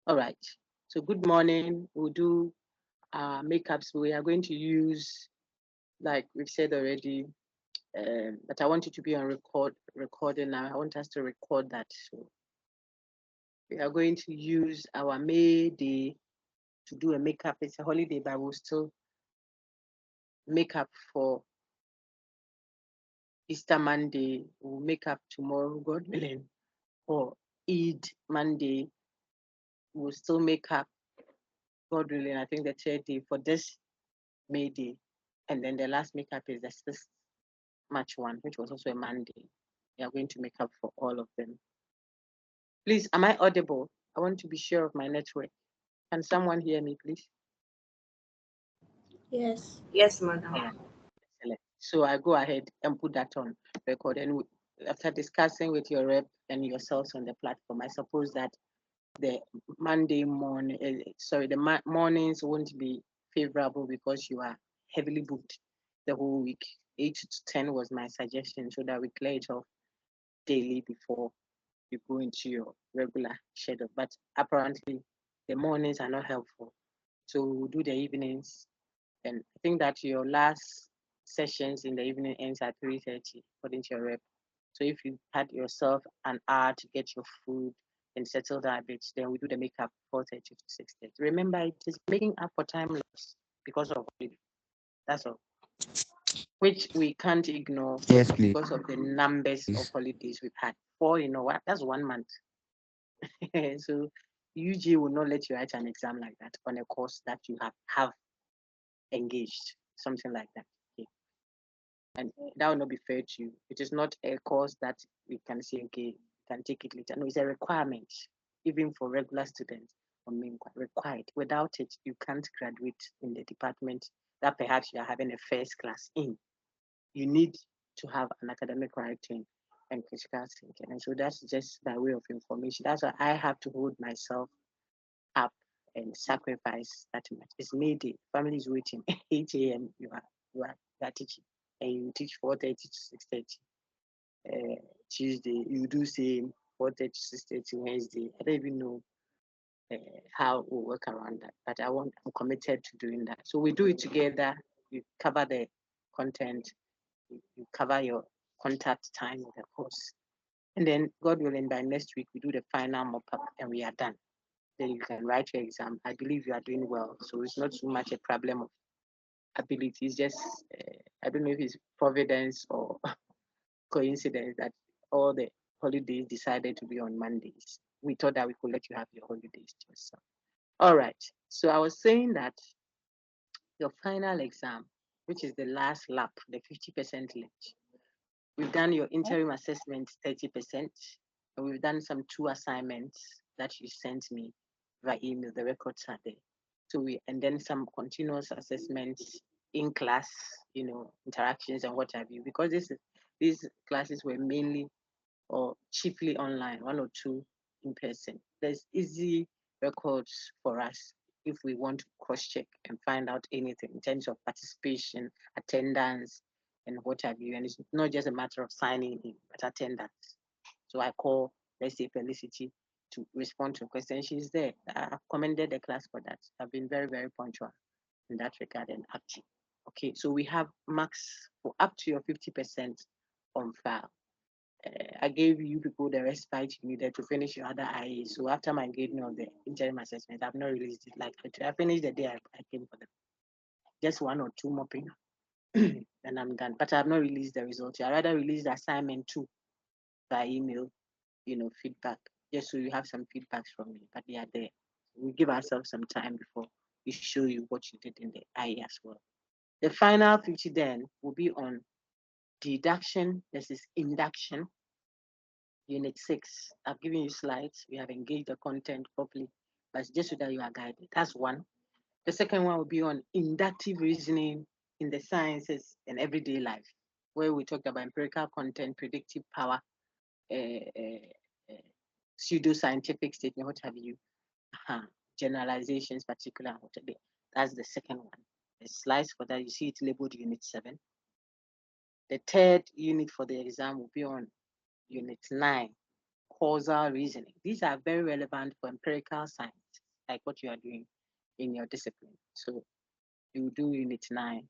All right. So good morning. We'll do makeups. We are going to use, like we've said already, but I want you to be on recording now. I want us to record that. So we are going to use our May Day to do a makeup. It's a holiday, but we'll still make up for Easter Monday. We'll make up tomorrow, God willing, for Eid Monday. We'll still make up, God willing, I think the third day for this May Day. And then the last makeup is the 6th March one, which was also a Monday. We are going to make up for all of them. Please, am I audible? I want to be sure of my network. Can someone hear me, please? Yes. Yes, madam. Excellent. So I go ahead and put that on record. And after discussing with your rep and yourselves on the platform, I suppose that the Monday morning, the mornings won't be favorable because you are heavily booked the whole week. 8 to 10 was my suggestion so that we clear it off daily before you go into your regular schedule. But apparently, the mornings are not helpful. So we'll do the evenings. And I think that your last sessions in the evening ends at 3:30, according to your rep. So if you had yourself an hour to get your food and settle down a bit, then we do the makeup 4:30 to 6:30. Remember, it is making up for time loss because of holiday. That's all. Which we can't ignore Yes, please. because of the numbers of holidays we've had. 4, you know what? That's 1 month. So UG will not let you write an exam like that on a course that you have engaged, something like that. Okay. And that will not be fair to you. It is not a course that we can say, okay, you can take it later. No, it's a requirement, even for regular students. Required. Without it, you can't graduate in the department that perhaps you are having a first class in. You need to have an academic writing and critical thinking. And so that's just by way of information. That's why I have to hold myself up and sacrifice that much. It's May Day. Family is waiting. 8 a.m. You are teaching. And you teach 4:30 to 6:30. Tuesday, you do same 4:30 to 6:30 Wednesday. I don't even know how we'll work around that. But I'm committed to doing that. So we do it together. You cover the content, you cover your contact time with the course. And then, God willing, by next week, we do the final mop up and we are done. Then you can write your exam. I believe you are doing well. So it's not so much a problem of ability. It's just, I don't know if it's providence or coincidence that all the holidays decided to be on Mondays. We thought that we could let you have your holidays to yourself. All right. So I was saying that your final exam, which is the last lap, the 50% left, we've done your interim assessment 30%, and we've done some 2 assignments that you sent me via email. The records are there. And then some continuous assessments in class, interactions and what have you. Because these classes were mainly or chiefly online, 1 or 2 in person. There's easy records for us if we want to cross-check and find out anything in terms of participation, attendance, and what have you. And it's not just a matter of signing in, but attendance. So I call, let's say, Felicity to respond to a question. She's there. I've commended the class for that. I've been very, very punctual in that regard and active. Okay, so we have max for up to your 50% on file. I gave you people the respite you needed to finish your other IA. So after my engagement of the interim assessment, I've not released it. Like I finished the day I came for them. Just 1 or 2 mopping, and I'm done. But I've not released the results. I rather release the assignment too by email, feedback, just so you have some feedbacks from me. But they are there. We give ourselves some time before we show you what you did in the IA as well. The final 50 then will be on deduction versus induction. Unit 6, I've given you slides. We have engaged the content properly, but it's just so that you are guided. That's one. The second one will be on inductive reasoning in the sciences and everyday life, where we talked about empirical content, predictive power, pseudo-scientific statement, what have you, generalizations, particular, what have you. That's the second one. The slides for that, you see it labeled Unit 7. The third unit for the exam will be on Unit 9, causal reasoning. These are very relevant for empirical science. like what you are doing in your discipline. So you do Unit 9,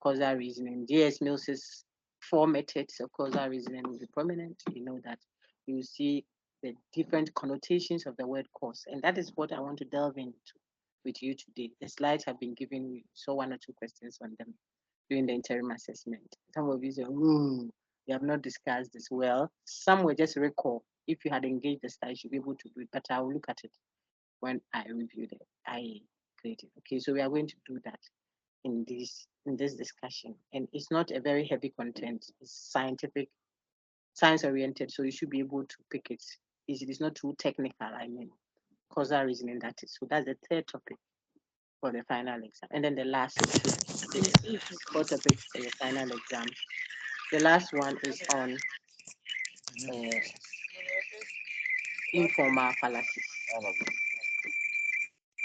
causal reasoning. J.S. Mills's 4 methods of causal reasoning will be prominent. You know that you see the different connotations of the word cause. And that is what I want to delve into with you today. The slides have been given, we saw 1 or 2 questions on them during the interim assessment. Some of you say, ooh, we have not discussed this. Well, some will just recall. If you had engaged the slides, you should be able to do it, but I will look at it when I review the IE creative. Okay, so we are going to do that in this discussion. And it's not a very heavy content, it's scientific, science oriented, so you should be able to pick it easily. It's not too technical, I mean, causal reasoning, that is. So that's the third topic for the final exam. And then the last two, the 4 topics for your final exam. The last one is on informal fallacies.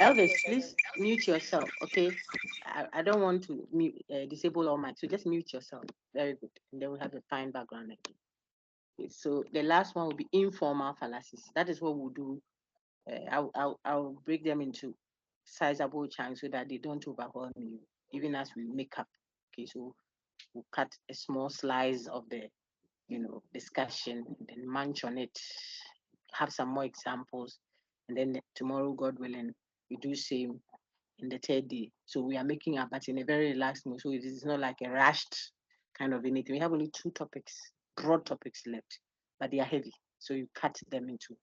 Elvis, please mute yourself, okay? I don't want to mute, disable all mic, so just mute yourself. Very good. And then we'll have a fine background again. Okay, so the last one will be informal fallacies. That is what we'll do. I'll break them into sizable chunks so that they don't overwhelm you, even as we make up. Okay, so we'll cut a small slice of the discussion, and then munch on it, have some more examples, and then tomorrow, God willing, we do same in the third day. So we are making up, but in a very relaxed mood. So it is not like a rushed kind of anything. We have only 2 topics, broad topics left, but they are heavy. So you cut them into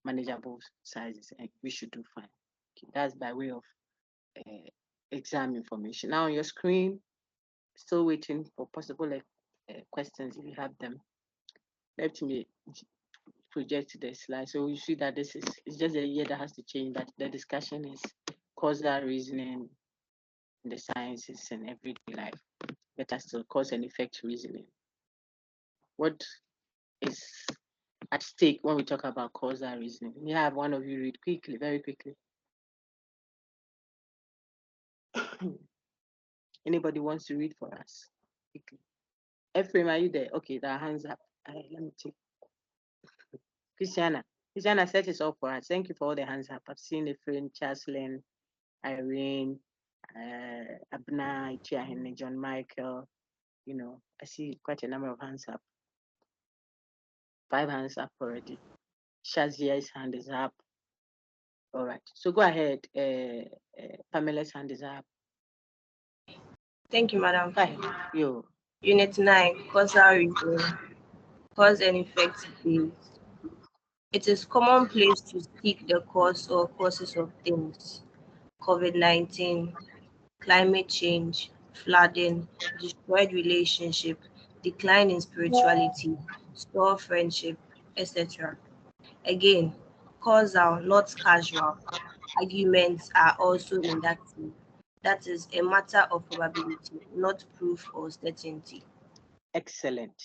manageable sizes, and we should do fine. Okay, that's by way of exam information. Now on your screen, still waiting for possible questions if you have them. Let me project the slide. So you see that this is, it's just a year that has to change, but the discussion is causal reasoning in the sciences and everyday life. Better still, cause and effect reasoning. What is at stake when we talk about causal reasoning? You have one of you read quickly, very quickly. Anybody wants to read for us? Quickly. Ephraim, are you there? Okay, there are hands up. Let me take Christiana. Christiana set it up for us. Thank you for all the hands up. I've seen Ephraim, Chaslin, Irene, Abna, Ichiahene, John Michael. I see quite a number of hands up. 5 hands up already. Shazia's hand is up. All right. So go ahead. Pamela's hand is up. Thank you, Madam. Go ahead. You. Unit 9, causal reasoning. Cause and effect based. It is commonplace to seek the cause or causes of things. COVID-19, climate change, flooding, destroyed relationship, decline in spirituality, store friendship, etc. Again, causal, not casual. Arguments are also inductive. That is a matter of probability, not proof or certainty. Excellent.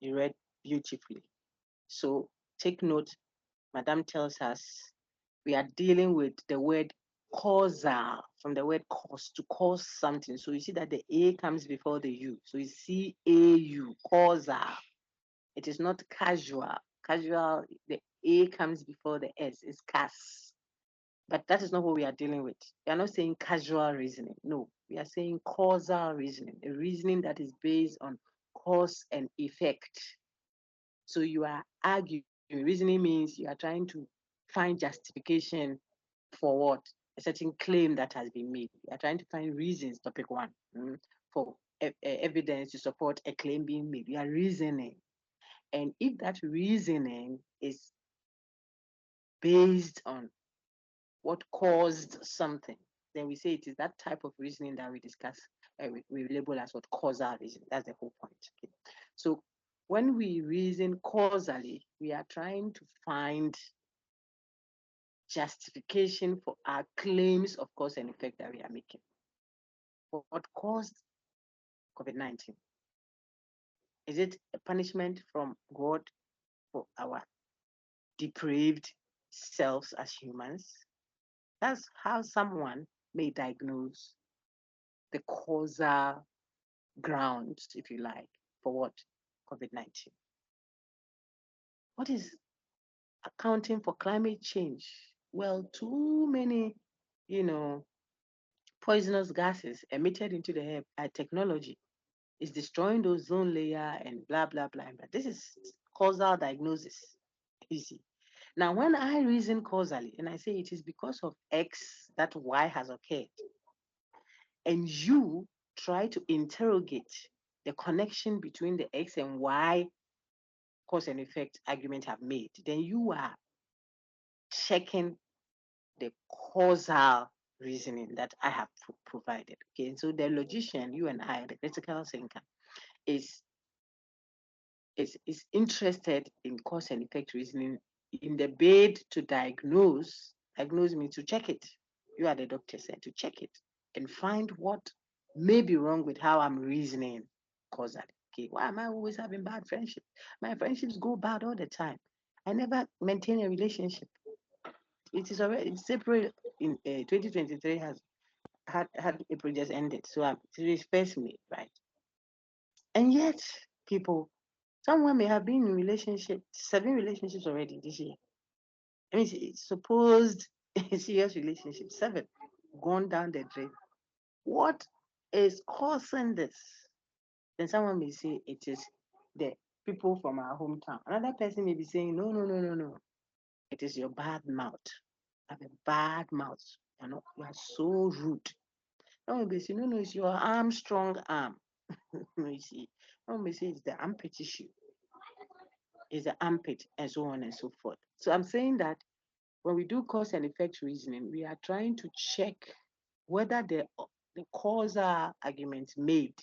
You read beautifully. So take note, Madam tells us we are dealing with the word causal, from the word cause, to cause something. So you see that the A comes before the U. So you see AU, causal. It is not casual. Casual, the A comes before the S, it's cas. But that is not what we are dealing with. We are not saying casual reasoning. No, we are saying causal reasoning, a reasoning that is based on cause and effect. So you are arguing. Reasoning means you are trying to find justification for what? A certain claim that has been made. You are trying to find reasons, topic 1, for evidence to support a claim being made. You are reasoning. And if that reasoning is based on what caused something, then we say it is that type of reasoning that we discuss, we label as what causal reasoning. That's the whole point. Okay? So when we reason causally, we are trying to find justification for our claims of cause and effect that we are making. What caused COVID-19? Is it a punishment from God for our depraved selves as humans? That's how someone may diagnose the causal grounds, if you like, for what? COVID-19. What is accounting for climate change? Well, too many, you know, poisonous gases emitted into the air by technology is destroying the ozone layer and blah, blah, blah. But this is causal diagnosis. You see. Now, when I reason causally and I say it is because of X that Y has occurred, and you try to interrogate the connection between the X and Y cause and effect argument have made, then you are checking the causal reasoning that I have provided. Okay, so the logician, you and I, the critical thinker, is is interested in cause and effect reasoning in the bid to diagnose me to check it. You are the doctor said to check it and find what may be wrong with how I'm reasoning causally. Okay, why am I always having bad friendships? My friendships go bad all the time. I never maintain a relationship. It is already April in 2023 has had April just ended, so it respects me, right? And yet, people, someone may have been in relationship, 7 relationships already this year. I mean, it's supposed serious relationship, 7 gone down the drain. What is causing this? Then someone may say it is the people from our hometown. Another person may be saying, no, no, no, no, no. It is your bad mouth. You have a bad mouth. You are so rude. Someone may say, no, no, it's your arm, strong arm. You see, someone may say it's the armpit issue, it's the armpit, and so on and so forth. So I'm saying that when we do cause and effect reasoning, we are trying to check whether the causal arguments made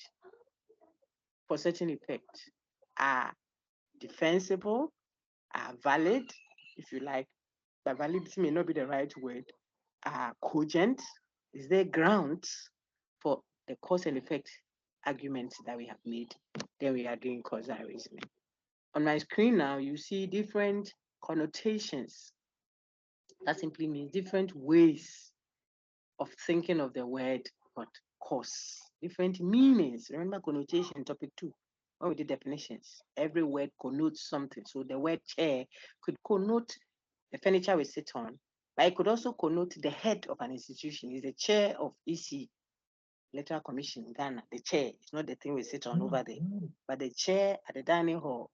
for certain effect are defensible, are valid, if you like, but validity may not be the right word, are cogent. Is there grounds for the cause and effect arguments that we have made? Then we are doing causal reasoning. On my screen now, you see different connotations. That simply means different ways of thinking of the word but cause, different meanings. Remember connotation, topic 2, when we did definitions. Every word connotes something. So the word chair could connote the furniture we sit on, but it could also connote the head of an institution. Is the chair of EC, Electoral Commission in Ghana. The chair is not the thing we sit on over there, but the chair at the dining hall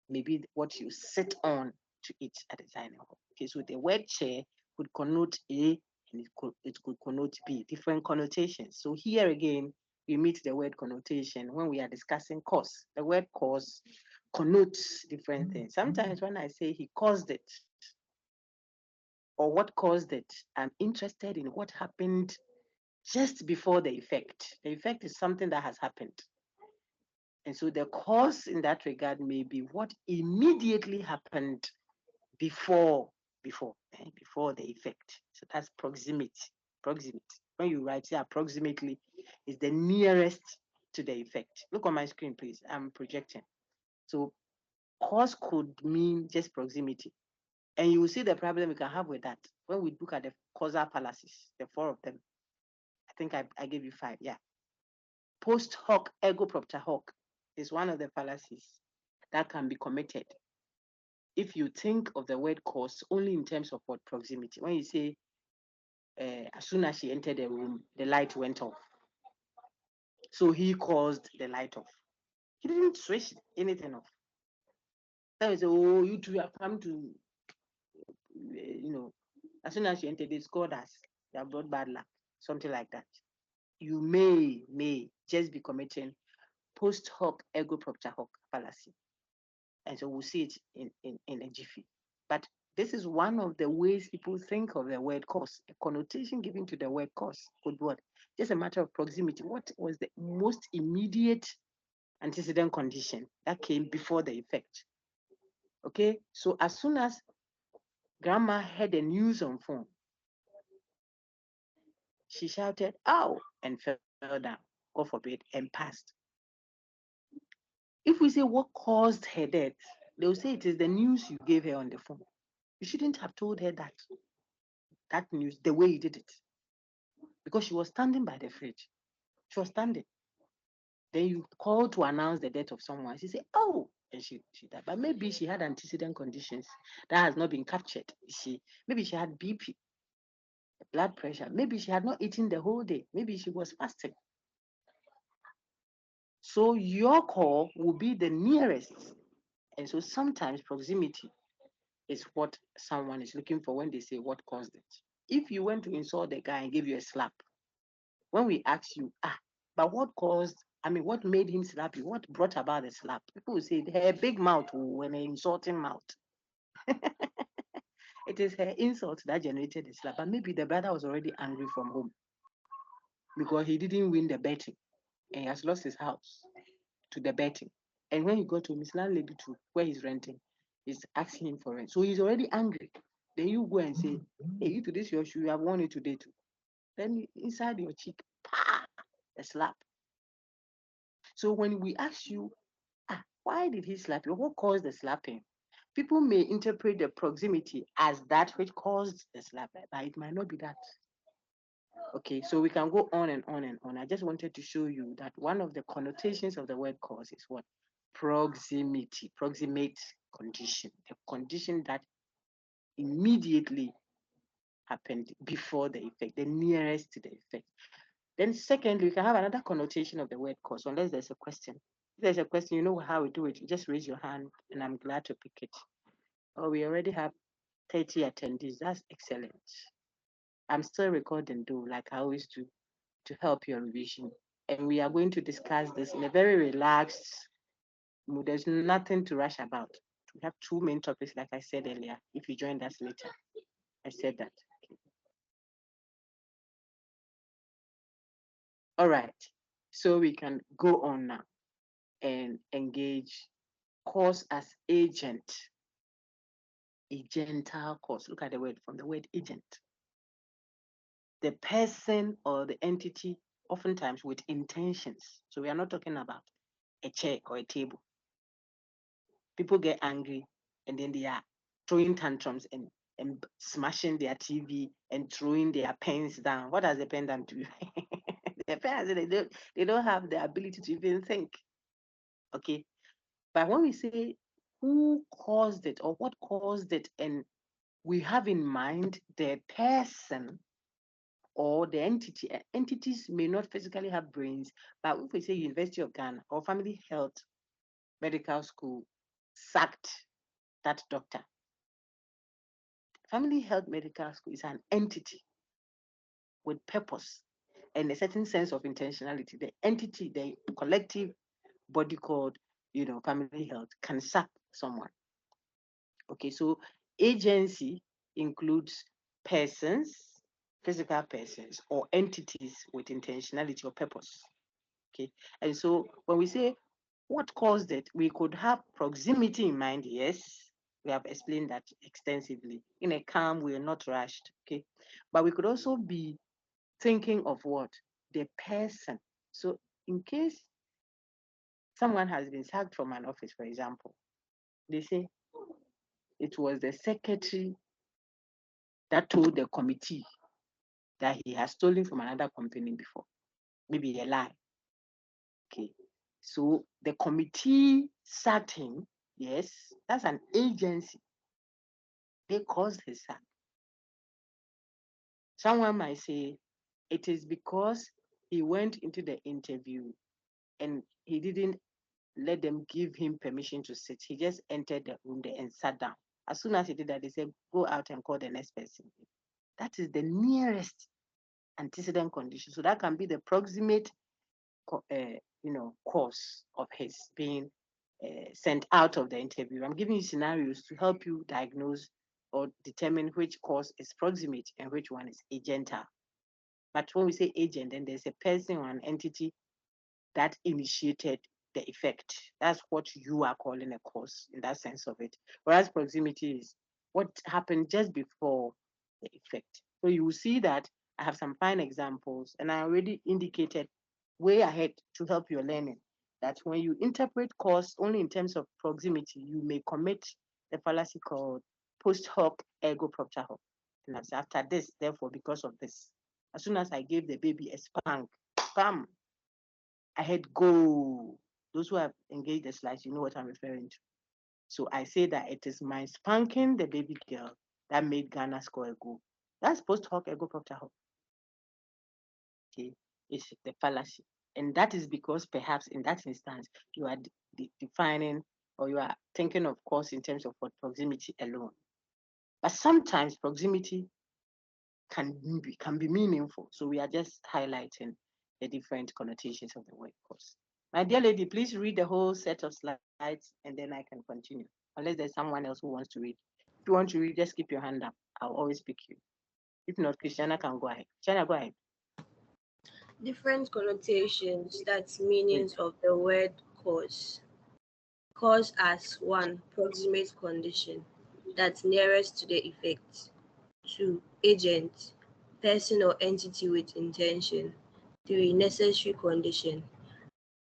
may be what you sit on to eat at the dining hall. Okay, so the word chair could connote A and it could connote B, different connotations. So here again, we meet the word connotation when we are discussing cause. The word cause connotes different things. Sometimes when I say he caused it or what caused it, I'm interested in what happened just before the effect. The effect is something that has happened. And so the cause in that regard may be what immediately happened before the effect. So that's proximity. Proximity. When you write here, approximately is the nearest to the effect. Look on my screen, please. I'm projecting. So cause could mean just proximity. And you will see the problem we can have with that when we look at the causal fallacies, the 4 of them. I think I gave you 5. Yeah. Post hoc ergo propter hoc is one of the fallacies that can be committed if you think of the word cause only in terms of what proximity. When you say, as soon as she entered the room, the light went off. So he caused the light off. He didn't switch anything off. Then we say, oh, you two have come to, as soon as you entered, they scored us. They have brought bad luck, something like that. You may just be committing post hoc ergo propter hoc fallacy. And so we'll see it in a jiffy. But this is one of the ways people think of the word cause. A connotation given to the word cause could be what? Just a matter of proximity. What was the most immediate antecedent condition that came before the effect? Okay, so as soon as grandma heard the news on phone, she shouted, "Ow!" and fell down, God forbid, and passed. If we say what caused her death, they'll say it is the news you gave her on the phone. You shouldn't have told her that news the way you did it, because she was standing by the fridge. She was standing. Then you call to announce the death of someone. She said, "Oh, and she died. But maybe she had antecedent conditions that has not been captured. Maybe she had BP, blood pressure. Maybe she had not eaten the whole day. Maybe she was fasting. So your call will be the nearest. And so sometimes proximity is what someone is looking for when they say what caused it. If you went to insult the guy and gave you a slap, when we ask you, but what caused, what made him slap you? What brought about the slap? People will say her big mouth when an insulting mouth. It is her insult that generated the slap. And maybe the brother was already angry from home because he didn't win the betting and he has lost his house to the betting. And when he got to Miss Landlady to where he's renting, he's asking him for rent. So he's already angry. Then you go and say, hey, you to this your shoe, you have won it today too. Then inside your cheek, a slap. So when we ask you, why did he slap you? What caused the slapping? People may interpret the proximity as that which caused the slap, but it might not be that. Okay, so we can go on and on and on. I just wanted to show you that one of the connotations of the word cause is what? Proximity, proximate condition, the condition that immediately happened before the effect, the nearest to the effect. Then secondly, we can have another connotation of the word cause, unless there's a question. If there's a question, you know how we do it. You just raise your hand and I'm glad to pick it. Oh, we already have 30 attendees. That's excellent. I'm still recording though, like I always do, to help your revision. And we are going to discuss this in a very relaxed mood. There's nothing to rush about. We have two main topics, like I said earlier. If you joined us later, I said that. Okay. All right. So we can go on now and engage cause as agent. Agental cause. Look at the word from the word agent. The person or the entity, oftentimes with intentions. So we are not talking about a chair or a table. People get angry and then they are throwing tantrums and smashing their TV and throwing their pens down. What does the pen done to you? The pen, they don't have the ability to even think. Okay. But when we say who caused it or what caused it, and we have in mind the person or the entity. Entities may not physically have brains, but if we say University of Ghana or Family Health Medical School sacked that doctor, Family Health Medical School is an entity with purpose and a certain sense of intentionality. The entity, the collective body called, Family Health can sack someone. Okay, so agency includes persons, physical persons, or entities with intentionality or purpose. Okay, and so when we say what caused it, we could have proximity in mind. Yes, we have explained that extensively in a calm way, not rushed. Okay, but we could also be thinking of what? The person. So in case someone has been sacked from an office, for example, they say it was the secretary that told the committee that he has stolen from another company before. Maybe a lie. Okay. So the committee sacked him. Yes, that's an agency. They caused his sack. Someone might say it is because he went into the interview and he didn't let them give him permission to sit. He just entered the room there and sat down. As soon as he did that, they said, go out and call the next person. That is the nearest antecedent condition. So that can be the proximate, cause of his being sent out of the interview. I'm giving you scenarios to help you diagnose or determine which cause is proximate and which one is agental. But when we say agent, then there's a person or an entity that initiated the effect. That's what you are calling a cause in that sense of it. Whereas proximity is what happened just before the effect. So you will see that I have some fine examples and I already indicated way ahead to help your learning that when you interpret cause only in terms of proximity, you may commit the fallacy called post hoc ergo propter hoc. And that's after this, therefore, because of this. As soon as I gave the baby a spank, bam, I had go. Those who have engaged the slides, you know what I'm referring to. So I say that it is my spanking the baby girl that made Ghana score a goal. That's post hoc ego propter hoc. Okay, it's the fallacy. And that is because perhaps in that instance, you are defining or you are thinking of course in terms of what proximity alone. But sometimes proximity can be meaningful. So we are just highlighting the different connotations of the word course. My dear lady, please read the whole set of slides and then I can continue. Unless there's someone else who wants to read. If you want to read, just keep your hand up. I'll always pick you. If not, Christiana can go ahead. Christiana, go ahead. Different connotations, that's meanings of the word cause. Cause as 1, proximate condition, that's nearest to the effect. 2, agent, person or entity with intention. 3, necessary condition,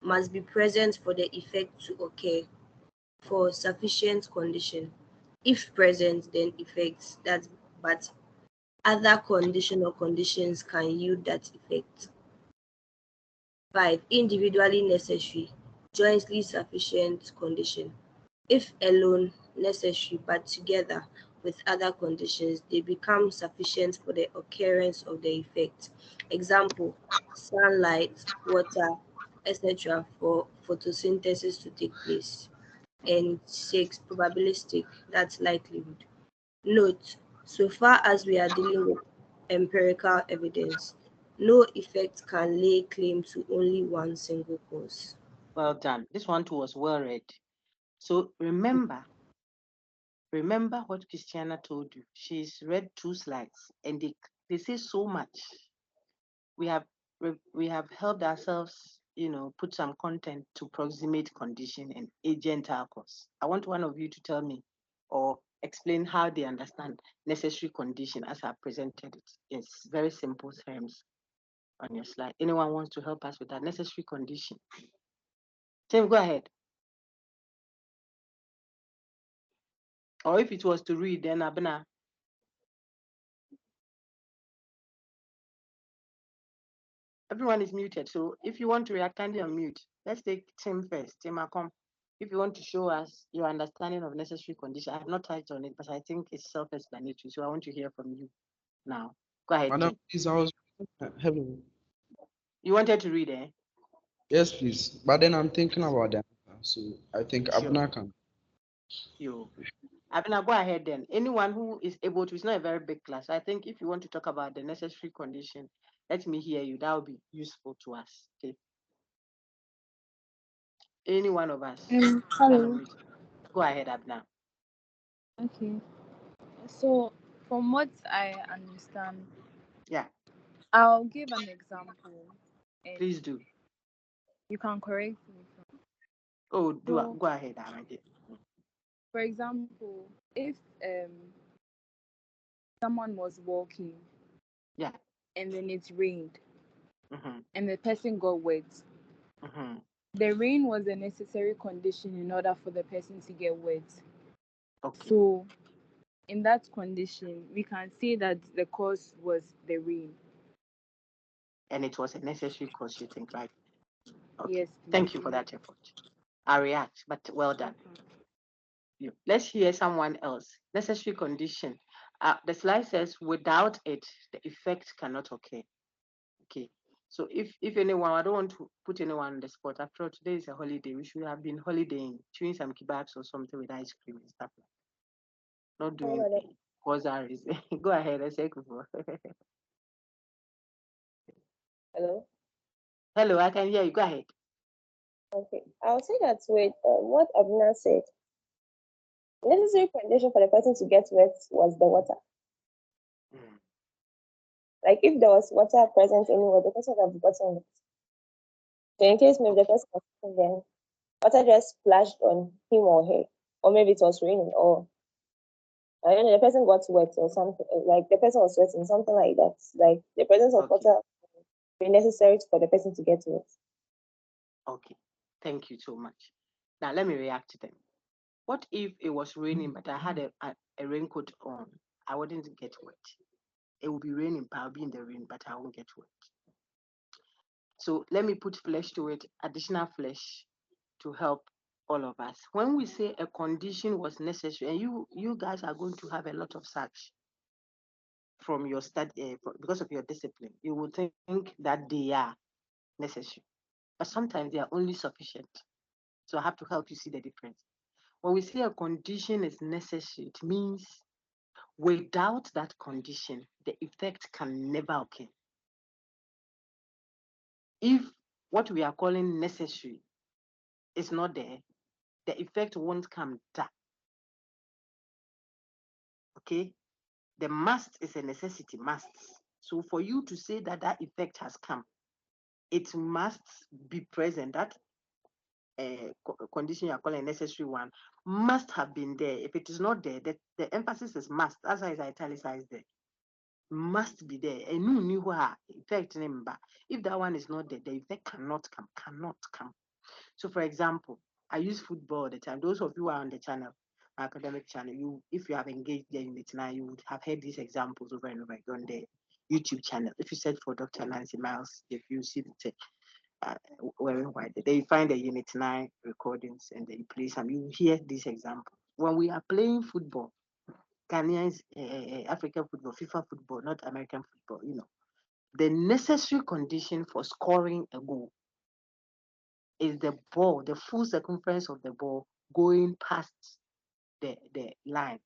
must be present for the effect to occur. 4, sufficient condition, if present then effects, that but other condition or conditions can yield that effect. 5, individually necessary, jointly sufficient condition. If alone necessary but together with other conditions, they become sufficient for the occurrence of the effect. Example, sunlight, water, etc. for photosynthesis to take place. And 6, probabilistic, that's likelihood. Note, so far as we are dealing with empirical evidence, no effect can lay claim to only one single cause. Well done. This one too was well read. So remember what Christiana told you. She's read 2 slides and they say so much. We have helped ourselves, put some content to proximate condition and agent cause. I want one of you to tell me or explain how they understand necessary condition as I presented it. It's very simple terms on your slide. Anyone wants to help us with that necessary condition? Tim, go ahead. Or if it was to read, then Abena. Everyone is muted. So if you want to react, kindly unmute. Let's take Tim first. Tim Akom. If you want to show us your understanding of necessary condition, I have not touched on it, but I think it's self-explanatory. So I want to hear from you now. Go ahead. Madam, Tim. please, I was hello. You wanted to read, eh? Yes, please. But then I'm thinking about that. So I think Sure. Abna can. You. Abena, go ahead then. Anyone who is able to, it's not a very big class. I think if you want to talk about the necessary condition, let me hear you. That will be useful to us. Okay. Any one of us can Hello. unmute. Go ahead, Abna. Okay. So, from what I understand, Yeah, I'll give an example, and please do. you can correct me. Oh, So, go ahead, Amadi. for example, if someone was walking Yeah. and then it rained Mm-hmm. and the person got wet, Mm-hmm. the rain was a necessary condition in order for the person to get wet. Okay. So, in that condition, we can say that the cause was the rain. And it was a necessary cause, you think, right? Okay. Yes. Thank you for that effort. I react, but well done. Let's hear someone else. Necessary condition. The slide says without it, the effect cannot occur. Okay. So if anyone, I don't want to put anyone on the spot. After all, today is a holiday. We should have been holidaying, chewing some kebabs or something with ice cream and stuff like that. Not doing causaries. Go ahead, I say Hello. Hello, I can hear you. Go ahead. Okay. I'll say that with what Abna said, necessary condition for the person to get wet was the water. Mm. Like if there was water present anywhere, the person would have gotten it. So in case maybe the person was sitting there, water just splashed on him or her, or maybe it was raining, or I don't know, the person got wet or something, like the person was sweating, something like that. Like the presence of Okay. water be necessary for the person to get wet. Okay. Thank you so much. Now let me react to them. What if it was raining, but I had a raincoat on? I wouldn't get wet. It will be raining, but I'll be in the rain, but I won't get wet. So let me put flesh to it, additional flesh to help all of us. When we say a condition was necessary, and you guys are going to have a lot of such from your study because of your discipline, you will think that they are necessary, but sometimes they are only sufficient. So I have to help you see the difference. When we say a condition is necessary, it means without that condition, the effect can never occur. If what we are calling necessary is not there, the effect won't come. Okay? The must is a necessity, must. So for you to say that that effect has come, it must be present. That condition you are calling a necessary one must have been there. If it is not there, the emphasis is must. That's why it's italicized there. Must be there. And you knew what effect number. If that one is not there, the effect cannot come. Cannot come. So, for example, I use football all the time. Those of you who are on the channel, my academic channel, if you have engaged there in it now, you would have heard these examples over and over again on the YouTube channel. If you search for Dr. Nancy Miles, if you see the wearing white, then you find the Unit 9 recordings and then you play some, you hear these examples. When we are playing football, Ghanaians, African football, FIFA football, not American football, the necessary condition for scoring a goal is the ball, the full circumference of the ball going past the line,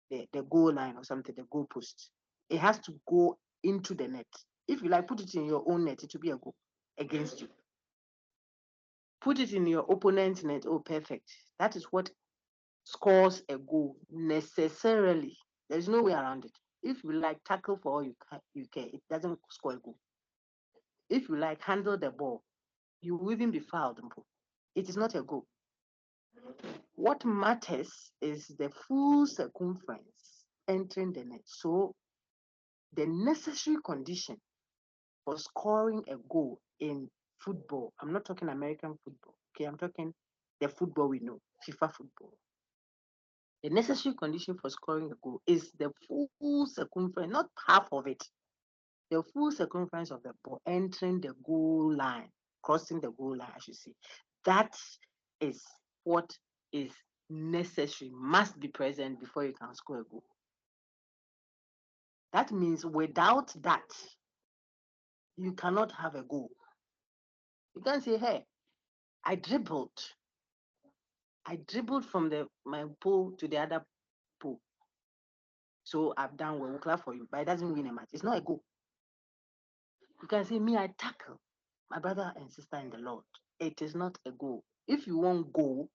the goal line or something, the goal post. It has to go into the net. If you like, put it in your own net, it will be a goal against you. Put it in your opponent's net. Oh, perfect. That is what scores a goal necessarily. There's no way around it. If you like tackle for all you can, it doesn't score a goal. If you like handle the ball, you will even be fouled. It is not a goal. What matters is the full circumference entering the net. So the necessary condition for scoring a goal in football, I'm not talking American football, okay, I'm talking the football we know, FIFA football. The necessary condition for scoring a goal is the full circumference, not half of it, the full circumference of the ball entering the goal line, crossing the goal line, I should say. That is what is necessary, must be present before you can score a goal. That means without that, you cannot have a goal. You can't say, hey, I dribbled from my pool to the other pool. So I've done well, we'll clap for you, but it doesn't win a match. It's not a goal. You can say, me, I tackle my brother and sister in the Lord. It is not a goal. If you want goal,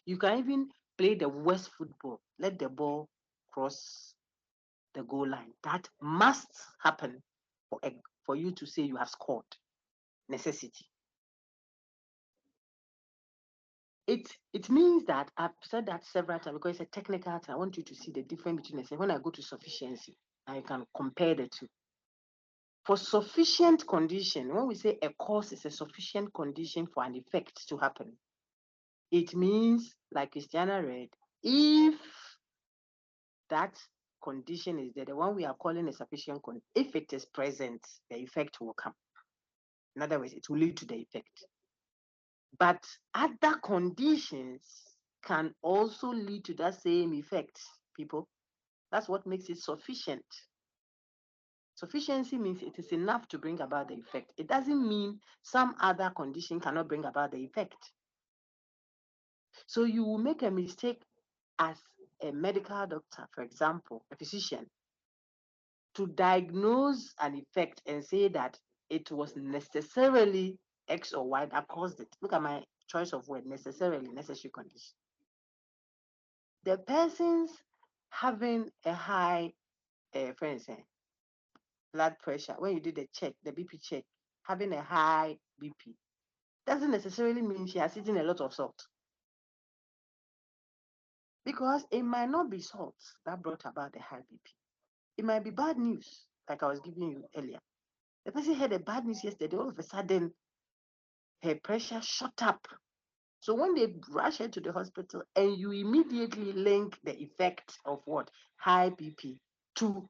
you can even play the worst football. Let the ball cross the goal line. That must happen for you to say you have scored. Necessity. It means that I've said that several times because it's a technical term. I want you to see the difference between when I go to sufficiency, I can compare the two. For sufficient condition, when we say a cause is a sufficient condition for an effect to happen, it means, like Christiana read, if that condition is there, the one we are calling a sufficient condition, if it is present, the effect will come. In other words, it will lead to the effect. But other conditions can also lead to that same effect, people. That's what makes it sufficient. Sufficiency means it is enough to bring about the effect. It doesn't mean some other condition cannot bring about the effect. So you will make a mistake as a medical doctor, for example, a physician, to diagnose an effect and say that it was necessarily X or Y that caused it. Look at my choice of word, necessarily, necessary condition. The person's having a high, for instance, blood pressure, when you do the check, the BP check, having a high BP, doesn't necessarily mean she has eaten a lot of salt. Because it might not be salt that brought about the high BP. It might be bad news, like I was giving you earlier. The person had a bad news yesterday, all of a sudden, her pressure shot up. So when they rush her to the hospital and you immediately link the effect of what? High BP to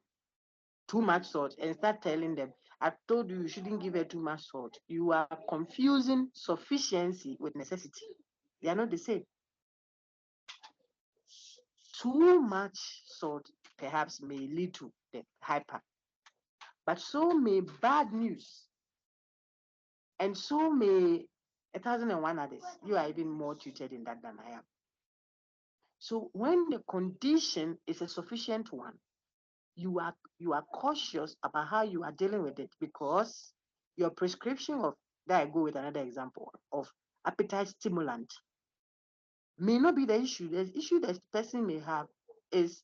too much salt and start telling them, I told you shouldn't give her too much salt. You are confusing sufficiency with necessity. They are not the same. Too much salt perhaps may lead to the hyper, but so may bad news, and so may 1,001 others. You are even more tutored in that than I am. So when the condition is a sufficient one, you are cautious about how you are dealing with it, because your prescription of, there I go with another example of appetite stimulant, may not be the issue. The issue that the person may have is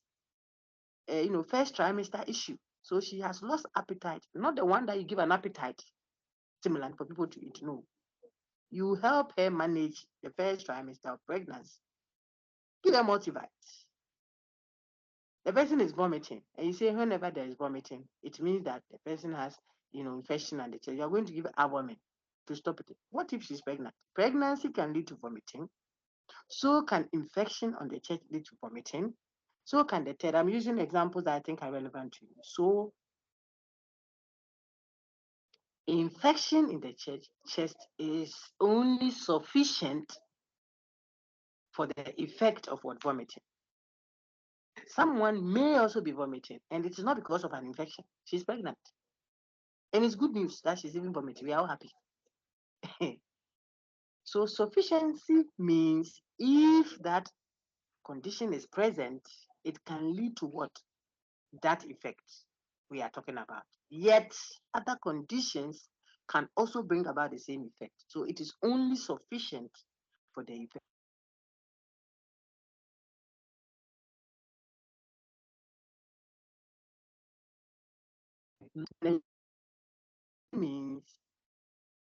first trimester issue. So she has lost appetite, not the one that you give an appetite stimulant for people to eat. No, you help her manage the first trimester of pregnancy. Give her multivitamins. The person is vomiting, and you say whenever there is vomiting, it means that the person has infection and the chest. You are going to give albumin to stop it. What if she's pregnant? Pregnancy can lead to vomiting. So can infection on the chest lead to vomiting. So can the third. I'm using examples that I think are relevant to you. So infection in the chest is only sufficient for the effect of what vomiting. Someone may also be vomiting, and it is not because of an infection. She's pregnant. And it's good news that she's even vomiting. We are all happy. So sufficiency means if that condition is present, it can lead to what? That effect we are talking about. Yet other conditions can also bring about the same effect. So it is only sufficient for the effect. Means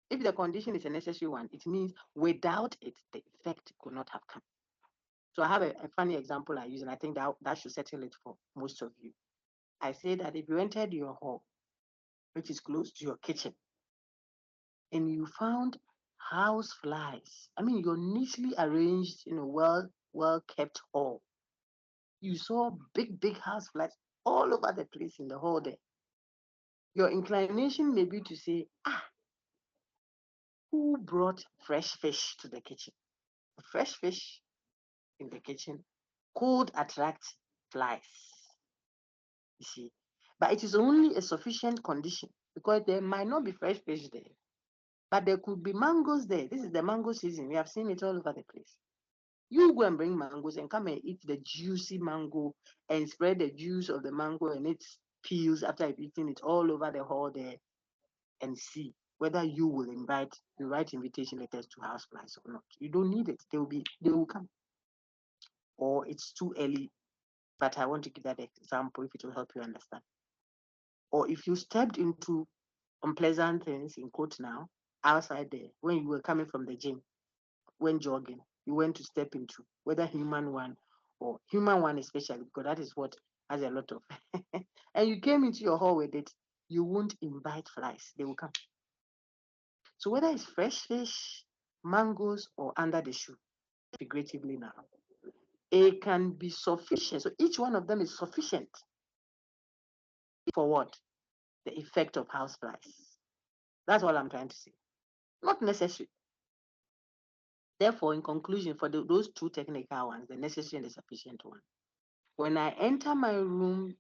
if the condition is a necessary one, it means without it, the effect could not have come. So I have a funny example I use, and I think that should settle it for most of you. I say that if you entered your hall, which is close to your kitchen, and you found house flies, I mean, you're neatly arranged in a well kept hall. You saw big house flies all over the place in the hall there. Your inclination may be to say, who brought fresh fish to the kitchen? Fresh fish in the kitchen could attract flies, you see. But it is only a sufficient condition, because there might not be fresh fish there, but there could be mangoes there. This is the mango season. We have seen it all over the place. You go and bring mangoes and come and eat the juicy mango and spread the juice of the mango and its peels after you've eaten it all over the hall there, and see whether you will write invitation letters to houseflies or not. You don't need it. They will come. Or it's too early, but I want to give that example if it will help you understand. Or if you stepped into unpleasant things, in quote now, outside there, when you were coming from the gym, when jogging, you went to step into, whether human one or human one especially, because that is what has a lot of, and you came into your hall with it, you won't invite flies. They will come. So whether it's fresh fish, mangoes, or under the shoe, figuratively now, it can be sufficient. So each one of them is sufficient for what? The effect of houseflies. That's all I'm trying to say. Not necessary. Therefore, in conclusion, for those two technical ones, the necessary and the sufficient one, when I enter my room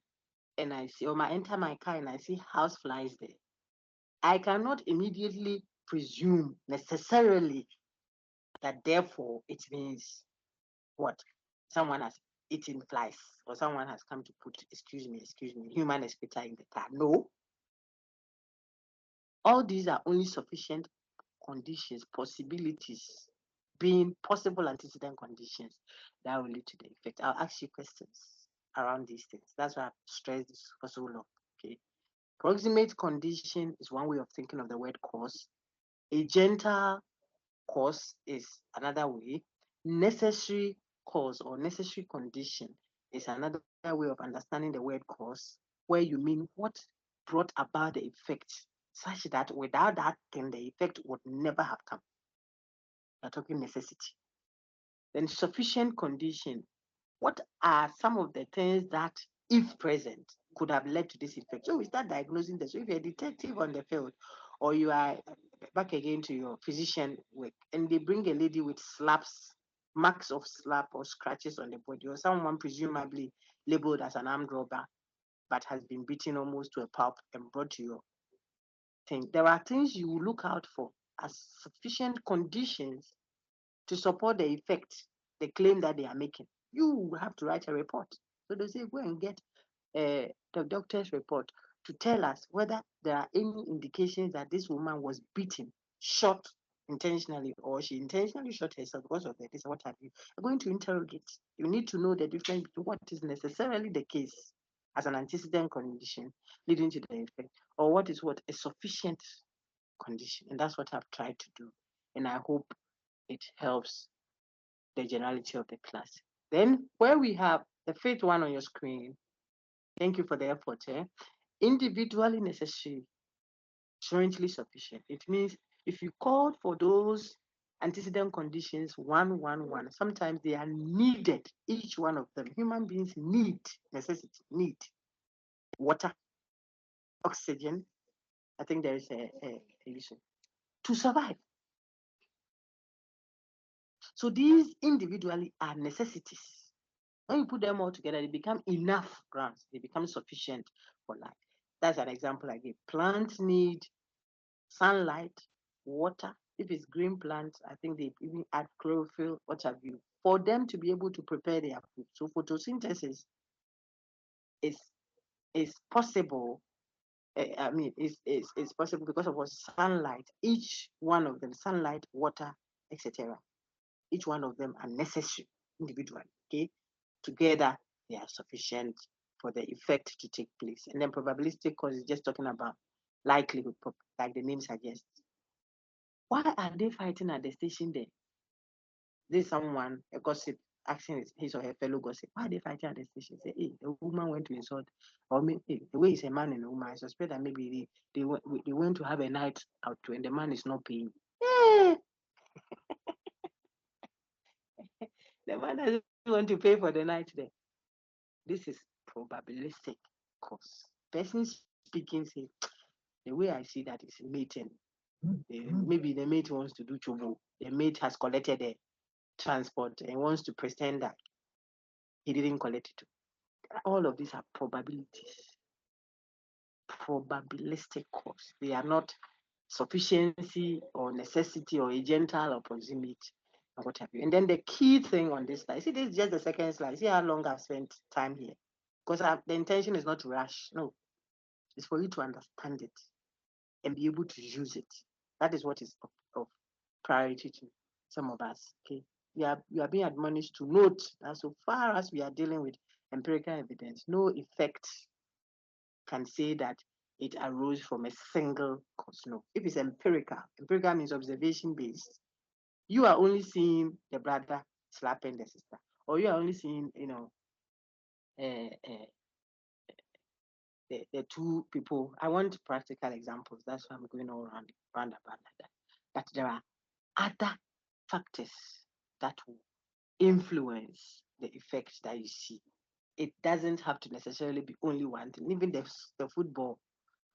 and I see, or I enter my car and I see houseflies there, I cannot immediately presume necessarily that therefore it means what? Someone has eaten flies, or someone has come to put, excuse me, human excreta in the car. No. All these are only sufficient conditions, possibilities, being possible antecedent conditions that will lead to the effect. I'll ask you questions around these things. That's why I've stressed this for so long. Okay. Proximate condition is one way of thinking of the word cause. A gentle cause is another way. Necessary cause or necessary condition is another way of understanding the word cause, where you mean what brought about the effect, such that without that thing, the effect would never have come. We're talking necessity. Then sufficient condition. What are some of the things that if present, could have led to this effect. So we start diagnosing this. So if you're a detective on the field, or you are back again to your physician work, and they bring a lady with marks of slap or scratches on the body, or someone presumably labeled as an armed robber, but has been beaten almost to a pulp and brought to your thing, there are things you will look out for as sufficient conditions to support the effect, the claim that they are making. You have to write a report. So they say, go and get the doctor's report to tell us whether there are any indications that this woman was beaten, shot intentionally, or she intentionally shot herself because of this, what have you. You're going to interrogate. You need to know the difference between what is necessarily the case as an antecedent condition leading to the effect, or what is a sufficient condition. And that's what I've tried to do. And I hope it helps the generality of the class. Then where we have the fifth one on your screen, thank you for the effort. Individually necessary, jointly sufficient. It means if you called for those antecedent conditions 111, sometimes they are needed, each one of them. Human beings need water, oxygen. I think there is a issue to survive. So these individually are necessities. When you put them all together, they become enough grounds. They become sufficient for life. That's an example I gave. Plants need sunlight, water. If it's green plants, I think they even add chlorophyll, what have you, for them to be able to prepare their food. So photosynthesis is possible. I mean, it's possible because of what sunlight. Each one of them, sunlight, water, etc. Each one of them are necessary individually. Okay, together they are sufficient for the effect to take place. And then probabilistic cause is just talking about likelihood, like the name suggests. Why are they fighting at the station there? There's someone, a gossip, asking his or her fellow gossip, why are they fighting at the station? Say, hey, the woman went to insult, or maybe the way it's a man and a woman, I suspect that maybe they went to have a night out and the man is not paying. Hey! The man doesn't want to pay for the night there. This is probabilistic cause. Person speaking say, the way I see that is mating. Maybe the mate wants to do chobo. The mate has collected the transport and wants to pretend that he didn't collect it. All of these are probabilities. Probabilistic cause. They are not sufficiency or necessity or agental or proximity or what have you. And then the key thing on this slide, see, this is just the second slide. See how long I've spent time here. Because the intention is not to rush. No, it's for you to understand it and be able to use it. That is what is of priority to some of us. Okay, we are being admonished to note that so far as we are dealing with empirical evidence, no effect can say that it arose from a single cause. No, if it's empirical means observation based. You are only seeing the brother slapping the sister, or you are only seeing, the two people. I want practical examples. That's why I'm going all around about like that. But there are other factors that will influence the effects that you see. It doesn't have to necessarily be only one thing. Even the football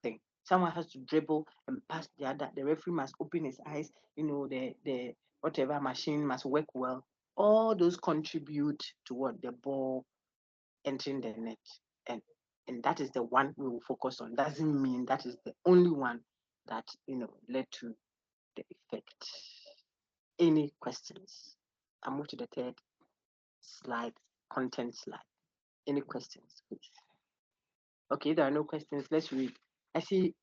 thing. Someone has to dribble and pass the other. The referee must open his eyes. The whatever machine must work well. All those contribute to what the ball entering the net. And that is the one we will focus on. Doesn't mean that is the only one that led to the effect. Any questions? I move to the third slide, content slide. Any questions, please? Okay, there are no questions. Let's read. I see.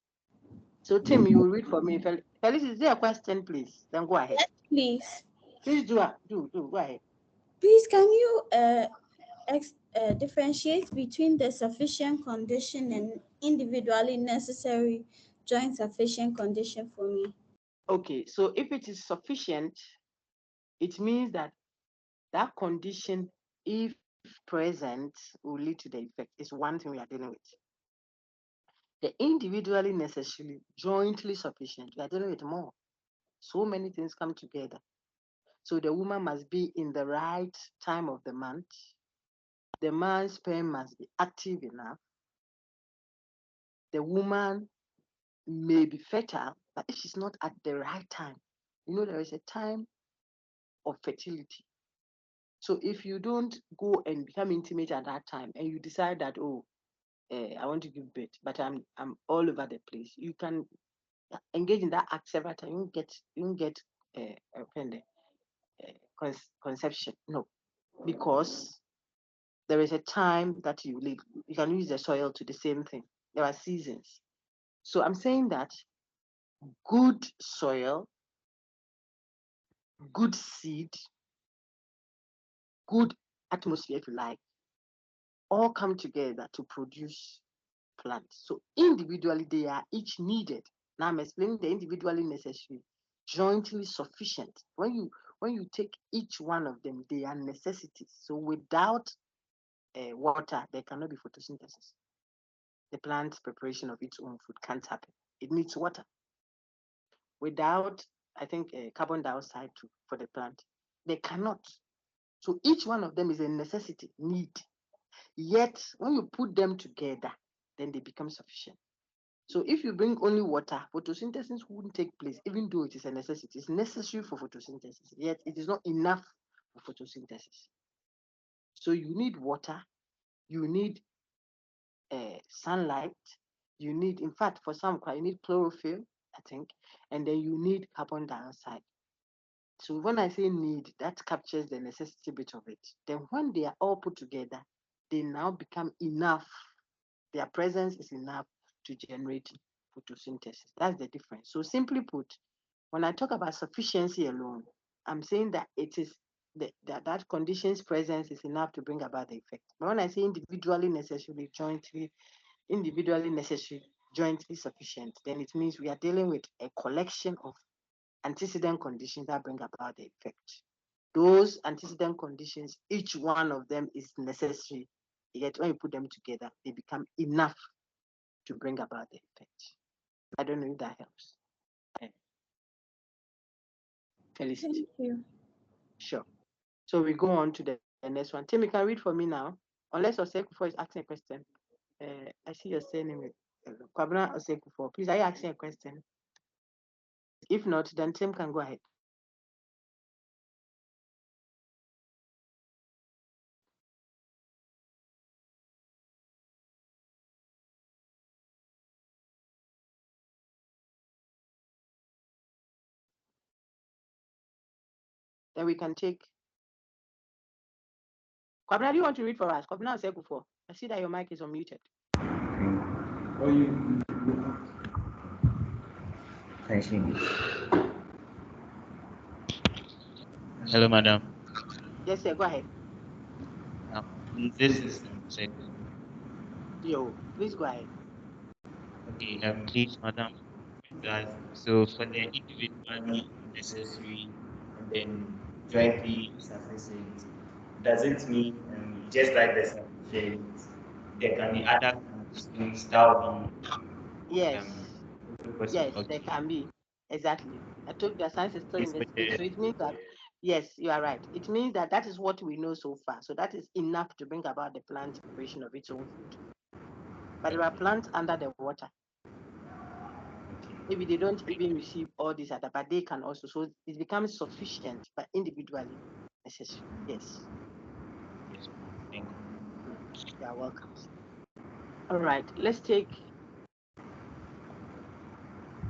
So Tim, you will read for me. Felix, is there a question, please? Then go ahead. Please. Please do go ahead. Please, can you differentiate between the sufficient condition and individually necessary joint sufficient condition for me? Okay, so if it is sufficient, it means that that condition, if present, will lead to the effect. It's one thing we are dealing with. The individually necessary, jointly sufficient, we are dealing with more. So many things come together. So the woman must be in the right time of the month, the man's sperm must be active enough. The woman may be fertile, but if she's not at the right time, there is a time of fertility. So if you don't go and become intimate at that time, and you decide that, I want to give birth, but I'm all over the place, you can engage in that act several times. You won't get conception. No, because there is a time that you live. You can use the soil to the same thing. There are seasons. So I'm saying that good soil, good seed, good atmosphere, if you like, all come together to produce plants. So individually, they are each needed. Now I'm explaining the individually necessary, jointly sufficient. When you take each one of them, they are necessities. So without water, there cannot be photosynthesis. The plant's preparation of its own food can't happen. It needs water. Without, I think, carbon dioxide too for the plant, they cannot. So each one of them is a necessity, need. Yet when you put them together, then they become sufficient. So if you bring only water, photosynthesis wouldn't take place, even though it is a necessity. It's necessary for photosynthesis, yet it is not enough for photosynthesis. So you need water, you need sunlight, you need, in fact, for some, you need chlorophyll, I think, and then you need carbon dioxide. So when I say need, that captures the necessity bit of it. Then when they are all put together, they now become enough. Their presence is enough to generate photosynthesis. That's the difference. So simply put, when I talk about sufficiency alone, I'm saying that it is that condition's presence is enough to bring about the effect. But when I say individually necessary, jointly sufficient, then it means we are dealing with a collection of antecedent conditions that bring about the effect. Those antecedent conditions, each one of them is necessary. Yet when you put them together, they become enough to bring about the effect. I don't know if that helps. Felicity. Thank you. Sure. So we go on to the next one. Tim, you can read for me now. Unless Osekufo is asking a question. I see your surname. Kwabena Osekufo. Please, are you asking a question? If not, then Tim can go ahead. Then we can take. Kwabena, do you want to read for us? Kwabena Osekufo. I see that your mic is unmuted. Hello, madam. Yes, sir. Go ahead. This is Yo, please go ahead. okay. Please, madam. Guys, so for the individually necessary and then jointly sufficient, does it mean just like the sufficient, there can be other conditions that will be Yes. Yes, okay. there can be. Exactly. I told you that science is still Yes, but investigating. So it means that, yes, you are right. It means that that is what we know so far. So that is enough to bring about the plant's preparation of its own food. But there are plants under the water. Maybe they don't even receive all these other, but they can also. So it becomes sufficient, but individually necessary. Yes. yes, thank you. You are welcome. All right. Let's take.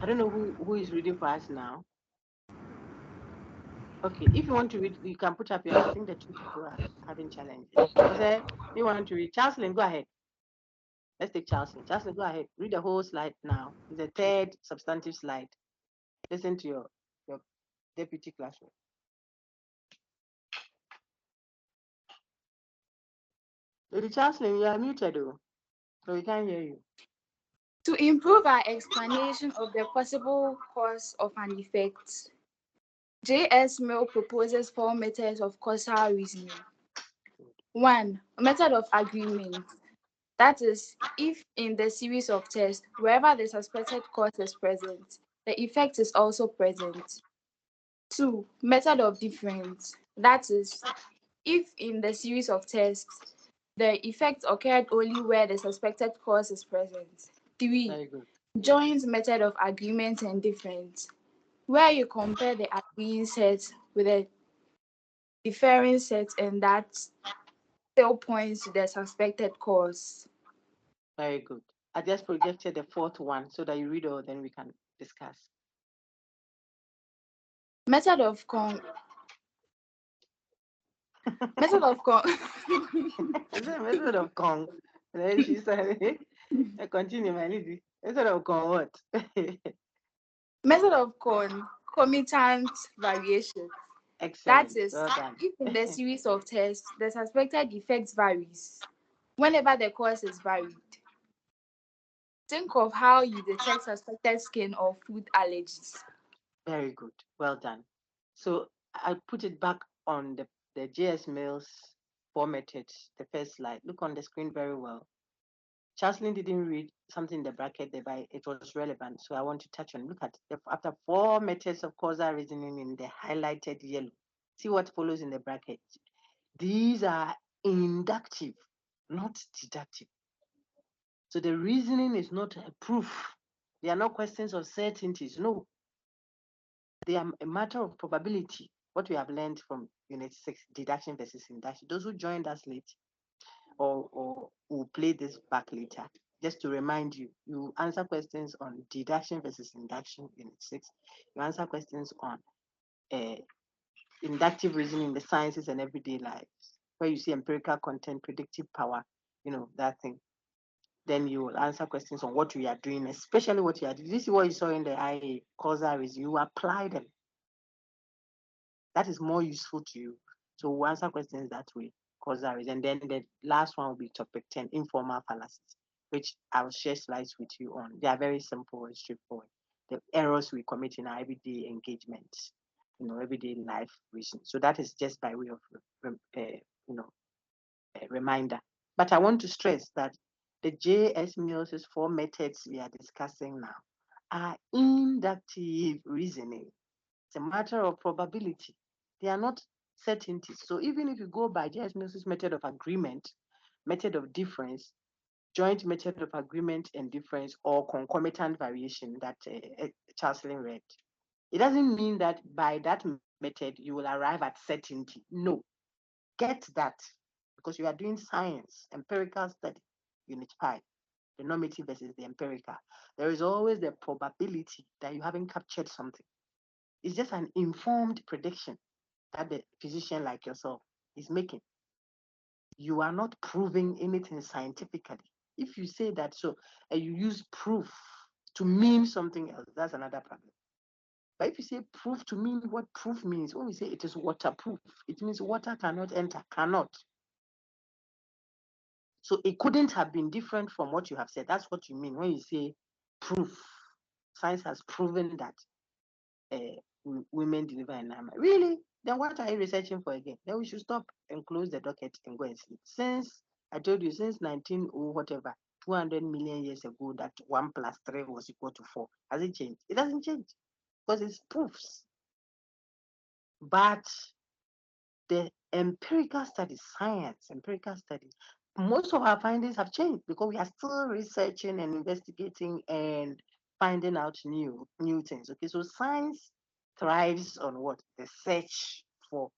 I don't know who is reading for us now. Okay, if you want to read, you can put up your. I think the two people are having challenges. You want to read? Charleslyn, go ahead. Let's take Charleslyn. Charleslyn, go ahead. Read the whole slide now. It's the third substantive slide. Listen to your deputy classroom. Lady Charleslyn, you are muted, so we can't hear you. To improve our explanation of the possible cause of an effect, J.S. Mill proposes 4 methods of causal reasoning. 1. A method of agreement. That is, if in the series of tests, wherever the suspected cause is present, the effect is also present. 2. Method of difference. That is, if in the series of tests, The effect occurred only where the suspected cause is present. 3. Very good. Joint method of agreement and difference, where you compare the agreeing set with a differing set and that still points to the suspected cause. Very good. I just projected the fourth one so that you read all, then we can discuss. Method of method of Is it a method of Kong? Then she said, I continue, my lady. Method of Kong what? method of concomitant variation. Excellent. That is, Well done. if in the series of tests the suspected effect varies, whenever the cause is varied, think of how you detect suspected skin or food allergies. Very good. Well done. So I put it back on the JS Mills formatted, the first slide. Look on the screen very well. Chaslin didn't read something in the bracket there, but it was relevant. So I want to touch on. Look at after 4 methods of causal reasoning in the highlighted yellow. See what follows in the bracket. These are inductive, not deductive. So the reasoning is not a proof. They are not questions of certainties. No, they are a matter of probability. What we have learned from Unit 6, deduction versus induction. Those who joined us late or will play this back later, just to remind you, you answer questions on deduction versus induction, Unit 6. You answer questions on inductive reasoning in the sciences and everyday lives, where you see empirical content, predictive power, that thing. Then you will answer questions on what we are doing, especially what you are doing. This is what you saw in the IA causal reason. You apply them. That is more useful to you. So we'll answer questions that way, causal reason. And then the last one will be topic 10, informal fallacies, which I'll share slides with you on. They are very simple and straightforward. The errors we commit in our everyday engagements, everyday life reason. So that is just by way of, a reminder. But I want to stress that the J.S. Mills's 4 methods we are discussing now are inductive reasoning. It's a matter of probability. They are not certainties. So even if you go by J.S. Mills's method of agreement, method of difference, joint method of agreement and difference, or concomitant variation that Chaslin read, it doesn't mean that by that method you will arrive at certainty. No, get that, because you are doing science, empirical study, Unit 5, the normative versus the empirical. There is always the probability that you haven't captured something. It's just an informed prediction that the physician like yourself is making. You are not proving anything scientifically. If you say that, so you use proof to mean something else, that's another problem. But if you say proof to mean what proof means, when we say it is waterproof, it means water cannot enter, cannot. So it couldn't have been different from what you have said. That's what you mean when you say proof. Science has proven that women deliver in Nama. Really? Then what are you researching for again? Then we should stop and close the docket and go and sleep. Since I told you, since 19 or whatever, 200 million years ago, that 1 plus 3 was equal to 4. Has it changed? It doesn't change because it's proofs. But the empirical study, science, empirical study, most of our findings have changed because we are still researching and investigating and finding out new things. Okay, so science thrives on what? The search for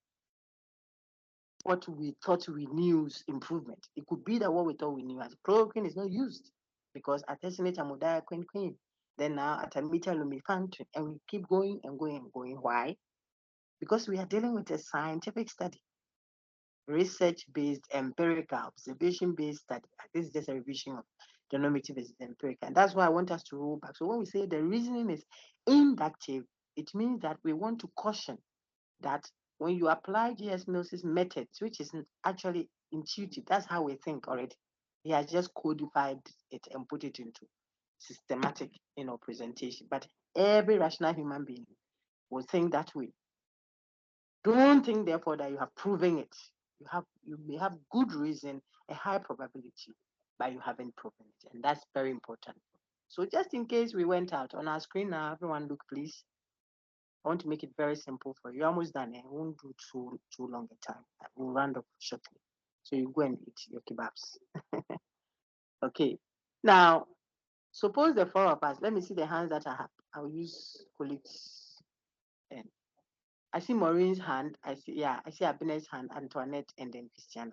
what we thought we knew improvement. It could be that what we thought we knew as chloroquine is not used because artesunate amodiaquine queen, then now artemether lumefantrine, and we keep going and going and going. Why? Because we are dealing with a scientific study, research-based, empirical, observation-based study. This is just a revision of the normative versus empirical. And that's why I want us to roll back. So when we say the reasoning is inductive, it means that we want to caution that when you apply J.S. Mills's methods, which is actually intuitive, that's how we think already. He has just codified it and put it into systematic, presentation. But every rational human being will think that way. Don't think, therefore, that you have proven it. You may have good reason, a high probability, but you haven't proven it, and that's very important. So just in case we went out on our screen now, everyone look, please. I want to make it very simple for you. You're almost done. I won't do too long a time. We'll round up shortly. So you go and eat your kebabs. Okay. Now, suppose the four of us, let me see the hands that I have. I'll use colleagues. And I see Maureen's hand. I see Abine's hand, Antoinette, and then Christiana.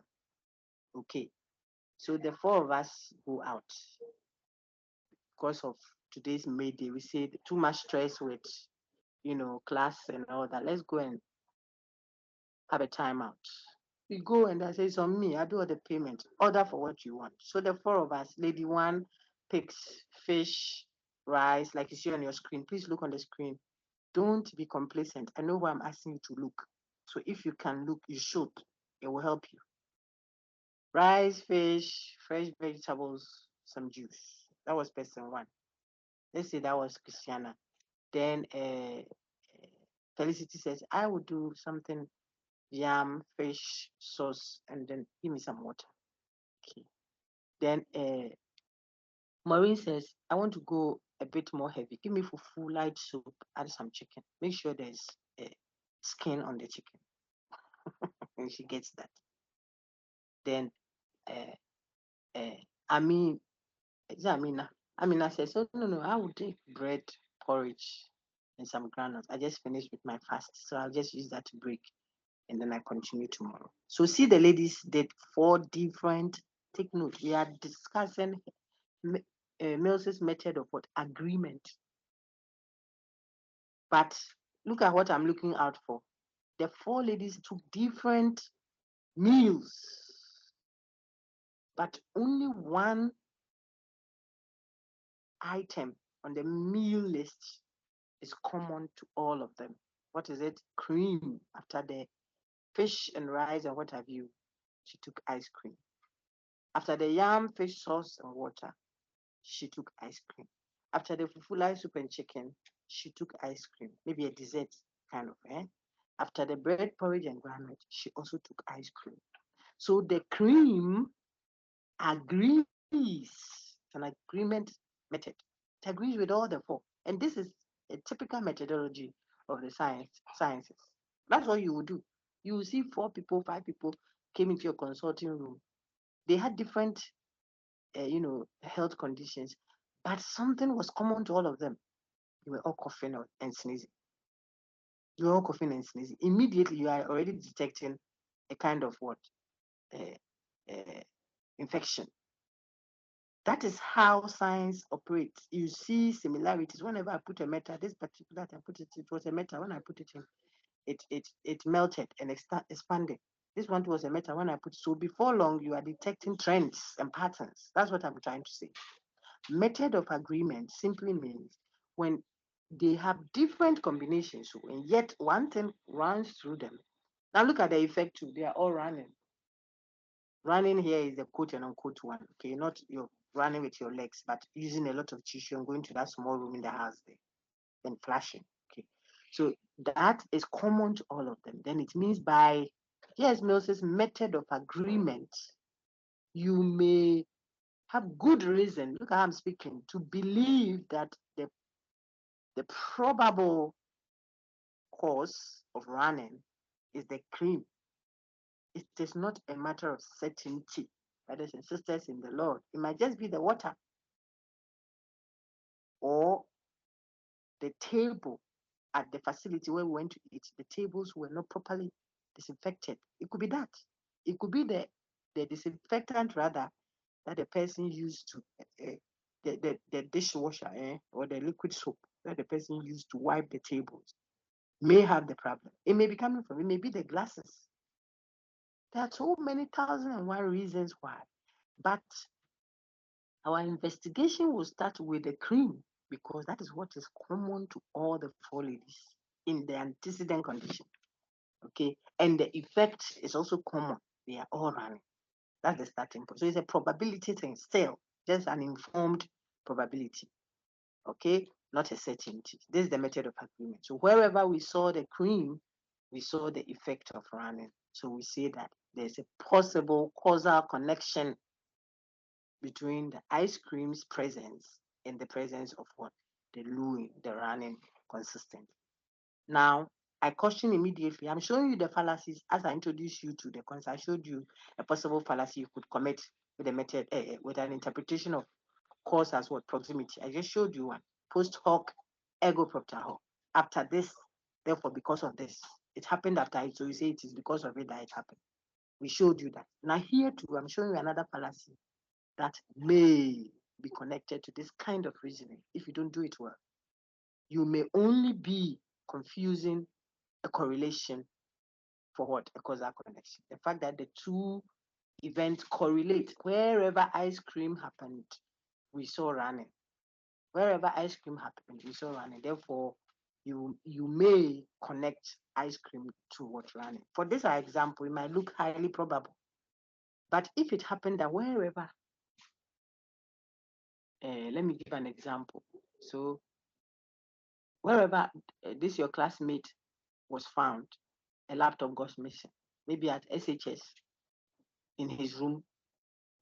Okay. So the four of us go out because of today's May Day. We say too much stress with, class and all that. Let's go and have a timeout. We go and I say, it's on me. I do all the payment. Order for what you want. So the four of us, lady one picks fish, rice, like you see on your screen. Please look on the screen. Don't be complacent. I know why I'm asking you to look. So if you can look, you should. It will help you. Rice, fish, fresh vegetables, some juice. That was person one. Let's say that was Christiana. Then Felicity says, I would do something yam, fish, sauce, and then give me some water. Okay. Then Maureen says, I want to go a bit more heavy. Give me fufu, light soup, add some chicken. Make sure there's skin on the chicken. And she gets that. Then Amina says, oh, no, I will take bread, porridge, and some granules. I just finished with my fast, so I'll just use that to break, and then I continue tomorrow. So see, the ladies did 4 different, take note, we are discussing Mills's method of what? Agreement. But look at what I'm looking out for. The 4 ladies took different meals, but only one item on the meal list is common to all of them. What is it? Cream. After the fish and rice and what have you, she took ice cream. After the yam, fish sauce and water, she took ice cream. After the fufu soup and chicken, she took ice cream. Maybe a dessert kind of, After the bread, porridge, and granite, she also took ice cream. So the cream agrees. It's an agreement method. It agrees with all the 4. And this is a typical methodology of the sciences. That's what you will do. You will see 4 people, 5 people came into your consulting room. They had different, health conditions, but something was common to all of them. They were all coughing and sneezing. You were all coughing and sneezing. Immediately, you are already detecting a kind of what? Infection. That is how science operates. You see similarities. Whenever I put a metal, this particular, I put it was a metal. When I put it in, it melted and expanded. This one was a metal. When I put, so before long, you are detecting trends and patterns. That's what I'm trying to say. Method of agreement simply means when they have different combinations, and yet one thing runs through them. Now look at the effect too. They are all running. Running here is the quote and unquote one. Okay, not you're running with your legs, but using a lot of tissue and going to that small room in the house there, then flashing. Okay, so that is common to all of them. Then it means by T.S. Mills's method of agreement, you may have good reason, look how I'm speaking, to believe that the probable cause of running is the cream. It is not a matter of certainty. Brothers and sisters in the Lord, it might just be the water or the table at the facility where we went to eat. The tables were not properly disinfected. It could be that. It could be the disinfectant rather that the person used to the dishwasher or the liquid soap that the person used to wipe the tables may have the problem. It may be coming from, it may be the glasses. There are so many 1,001 reasons why. But our investigation will start with the cream because that is what is common to all the 4 ladies in the antecedent condition. Okay, and the effect is also common. They are all running. That's the starting point. So it's a probability thing still, just an informed probability. Okay, not a certainty. This is the method of agreement. So wherever we saw the cream, we saw the effect of running. So we say that there's a possible causal connection between the ice cream's presence and the presence of what? The looing, the running consistently. Now, I caution immediately. I'm showing you the fallacies as I introduce you to the concept. I showed you a possible fallacy you could commit with a method, with an interpretation of cause as what proximity. I just showed you one. Post hoc, ergo propter hoc. After this, therefore, because of this, it happened after it. So you say it is because of it that it happened. We showed you that. Now here too, I'm showing you another fallacy that may be connected to this kind of reasoning if you don't do it well. You may only be confusing a correlation for what? A causal connection. The fact that the two events correlate. Wherever ice cream happened, we saw running. Wherever ice cream happened, we saw running. Therefore, you may connect ice cream to what running. For this example, it might look highly probable. But if it happened that wherever, let me give an example. So wherever this your classmate was found, a laptop got missing. Maybe at SHS, in his room,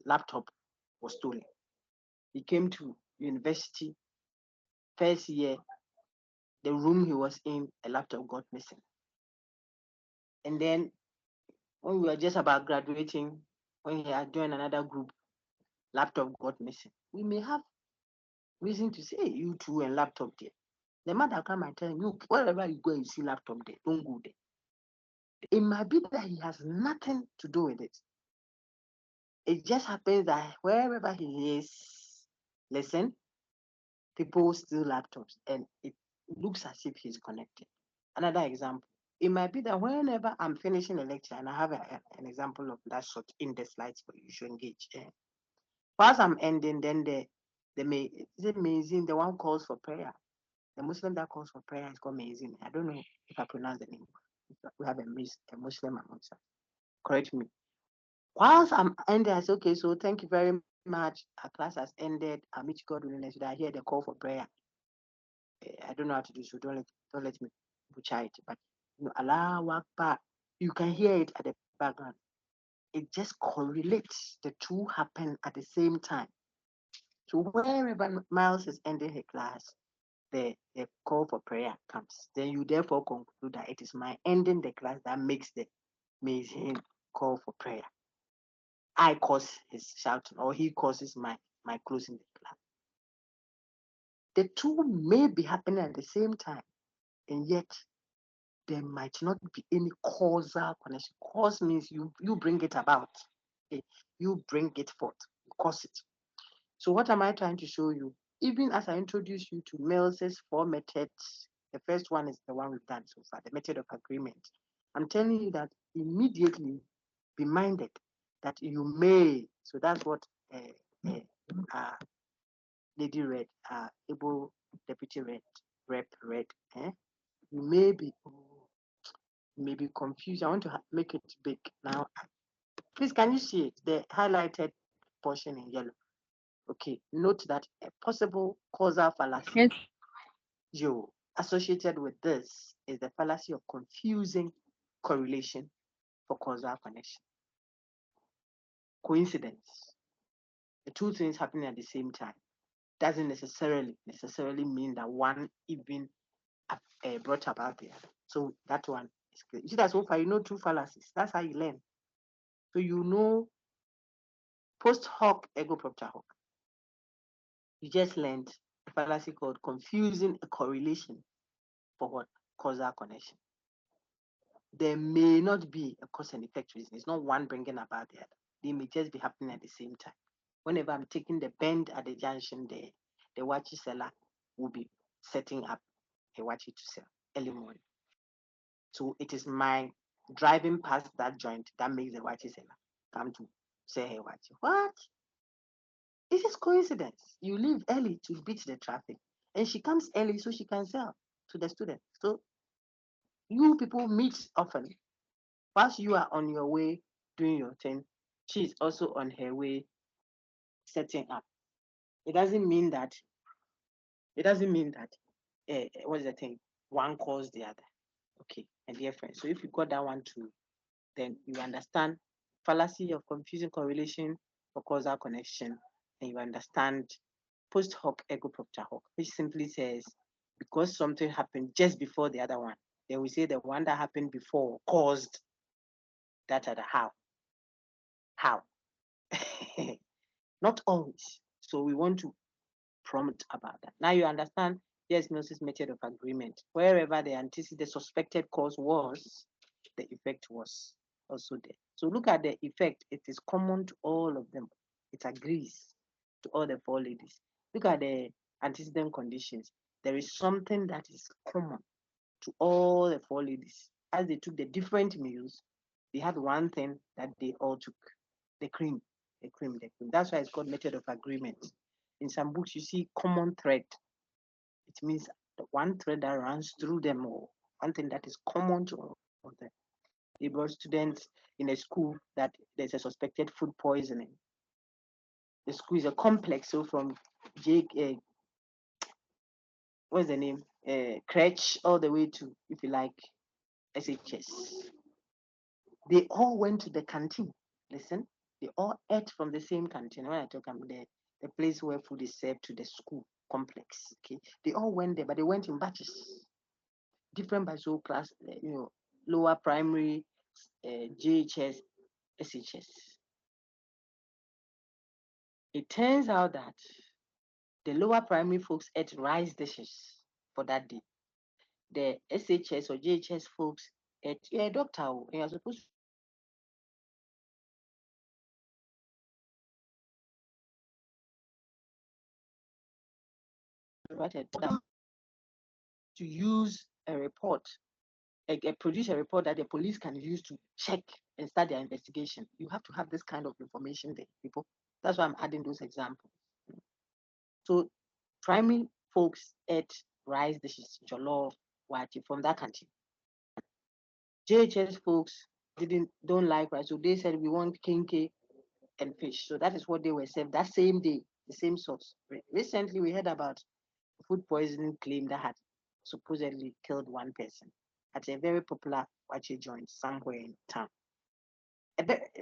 laptop was stolen. He came to university, first year, the room he was in, a laptop got missing. And then when we were just about graduating, when he had joined another group, laptop got missing. We may have reason to say, you two and laptop there. The mother come and tell him, you, wherever you go, you see laptop there, don't go there. It might be that he has nothing to do with it. It just happens that wherever he is, listen, people steal laptops and it looks as if he's connected. Another example, it might be that whenever I'm finishing a lecture, and I have an example of that sort in the slides for you to engage. Whilst I'm ending, then the Mazin, the one calls for prayer. The Muslim that calls for prayer is called Mazin. I don't know if I pronounce the name. We have a Muslim amongst us. Correct me. Whilst I'm ending, I say, okay, so thank you very much. Our class has ended. I'll meet you God willing next week. I hear the call for prayer. I don't know how to do so. Don't let me butcher it. But Allah Akbar, you can hear it at the background. It just correlates. The two happen at the same time. So wherever Miles is ending her class, the call for prayer comes. Then you therefore conclude that it is my ending the class that makes him call for prayer. I cause his shouting, or he causes my closing the class. The two may be happening at the same time, and yet there might not be any causal connection. Cause means you bring it about. Okay? You bring it forth, you cause it. So what am I trying to show you? Even as I introduce you to Mills's 4 methods, the first one is the one we've done so far, the method of agreement. I'm telling you that immediately be minded that you may. So that's what Lady read, Able Deputy Rep read. You may be confused. I want to make it big now. Please, can you see it? The highlighted portion in yellow. Okay, note that a possible causal fallacy associated with this is the fallacy of confusing correlation for causal connection. Coincidence. The two things happening at the same time doesn't necessarily mean that one even brought about the other. So that one is clear. You see that so far you know two fallacies. That's how you learn. So you know post hoc, ergo propter hoc. You just learned a fallacy called confusing a correlation for what? Causal connection. There may not be a cause and effect reason. It's not one bringing about the other. They may just be happening at the same time. Whenever I'm taking the bend at the junction, the wachi seller will be setting up a wachi to sell early morning. So it is my driving past that joint that makes the wachi seller come to sell her wachi. What? It is coincidence. You leave early to beat the traffic, and she comes early so she can sell to the student. So you people meet often. Whilst you are on your way doing your thing, she is also on her way setting up. It doesn't mean that. What is the thing? One calls the other. Okay, and dear friends. So if you got that one too, then you understand fallacy of confusing correlation for causal connection, and you understand post hoc, ergo propter hoc, which simply says because something happened just before the other one, They will say the one that happened before caused that other. How? How? Not always. So we want to prompt about that. Now you understand the osmosis method of agreement. Wherever the suspected cause was, the effect was also there. So look at the effect. It is common to all of them. It agrees to all the four ladies. Look at the antecedent conditions. There is something that is common to all the four ladies. As they took the different meals, they had one thing that they all took: the cream, the cream, the cream. That's why it's called method of agreement. In some books, you see common thread. It means the one thread that runs through them all, one thing that is common to all of them. They brought students in a school that there's a suspected food poisoning. The school is a complex, so from what's the name? Crèche all the way to, if you like, SHS. They all went to the canteen. Listen, they all ate from the same canteen. When I talk about the place where food is served to the school complex, okay, they all went there, but they went in batches, different batches, so class, lower primary, JHS, SHS. It turns out that the lower primary folks ate rice dishes for that day. The SHS or JHS folks ate, yeah, doctor, you're supposed to write to use a report, produce a report that the police can use to check and start their investigation. You have to have this kind of information there, people. That's why I'm adding those examples. So primary folks ate rice dishes, jollof, wachi from that canteen. JHS folks don't like rice, so they said we want kinky and fish. So that is what they were served that same day, the same source. Recently, we heard about food poisoning claim that had supposedly killed one person at a very popular wachi joint somewhere in town.